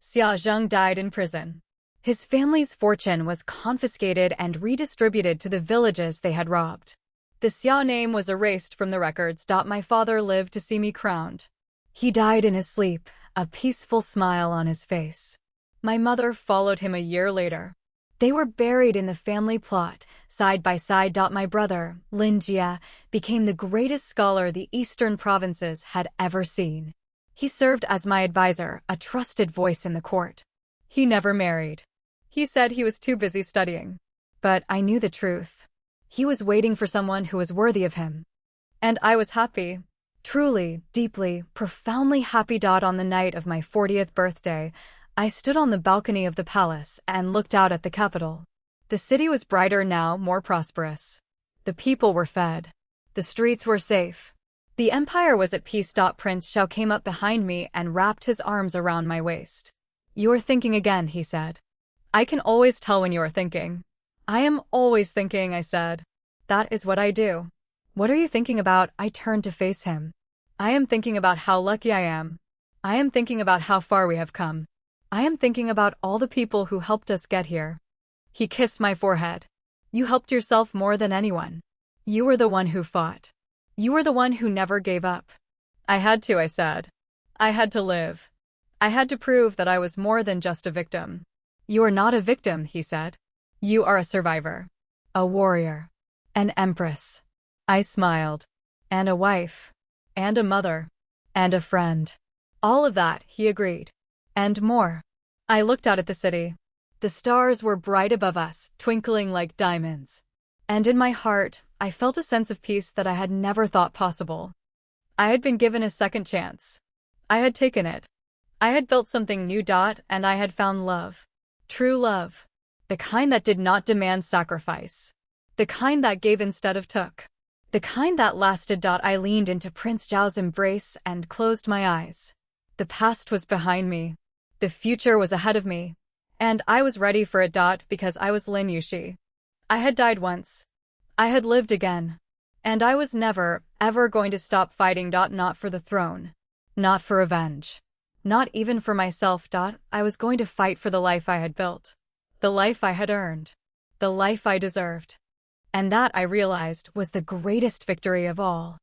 Xia Zheng died in prison. His family's fortune was confiscated and redistributed to the villages they had robbed. The Xia name was erased from the records. My father lived to see me crowned. He died in his sleep, a peaceful smile on his face. My mother followed him a year later. They were buried in the family plot, side by side. My brother, Lin Jia, became the greatest scholar the eastern provinces had ever seen. He served as my advisor, a trusted voice in the court. He never married. He said he was too busy studying. But I knew the truth. He was waiting for someone who was worthy of him. And I was happy. Truly, deeply, profoundly happy. On the night of my 40th birthday, I stood on the balcony of the palace and looked out at the capital. The city was brighter now, more prosperous. The people were fed. The streets were safe. The empire was at peace. Prince Xiao came up behind me and wrapped his arms around my waist. "You are thinking again," he said. "I can always tell when you are thinking." "I am always thinking," I said. "That is what I do." "What are you thinking about?" I turned to face him. "I am thinking about how lucky I am. I am thinking about how far we have come. I am thinking about all the people who helped us get here." He kissed my forehead. "You helped yourself more than anyone. You were the one who fought. You were the one who never gave up." "I had to," I said. "I had to live. I had to prove that I was more than just a victim." "You are not a victim," he said. "You are a survivor. A warrior. An empress." I smiled. "And a wife. And a mother. And a friend." "All of that," he agreed. "And more." I looked out at the city. The stars were bright above us, twinkling like diamonds. And in my heart, I felt a sense of peace that I had never thought possible. I had been given a second chance. I had taken it. I had built something new. And I had found love. True love. The kind that did not demand sacrifice. The kind that gave instead of took. The kind that lasted. I leaned into Prince Zhao's embrace and closed my eyes. The past was behind me. The future was ahead of me. And I was ready for it. Because I was Lin Yuxi. I had died once. I had lived again. And I was never, ever going to stop fighting. Not for the throne. Not for revenge. Not even for myself. I was going to fight for the life I had built. The life I had earned. The life I deserved. And that, I realized, was the greatest victory of all.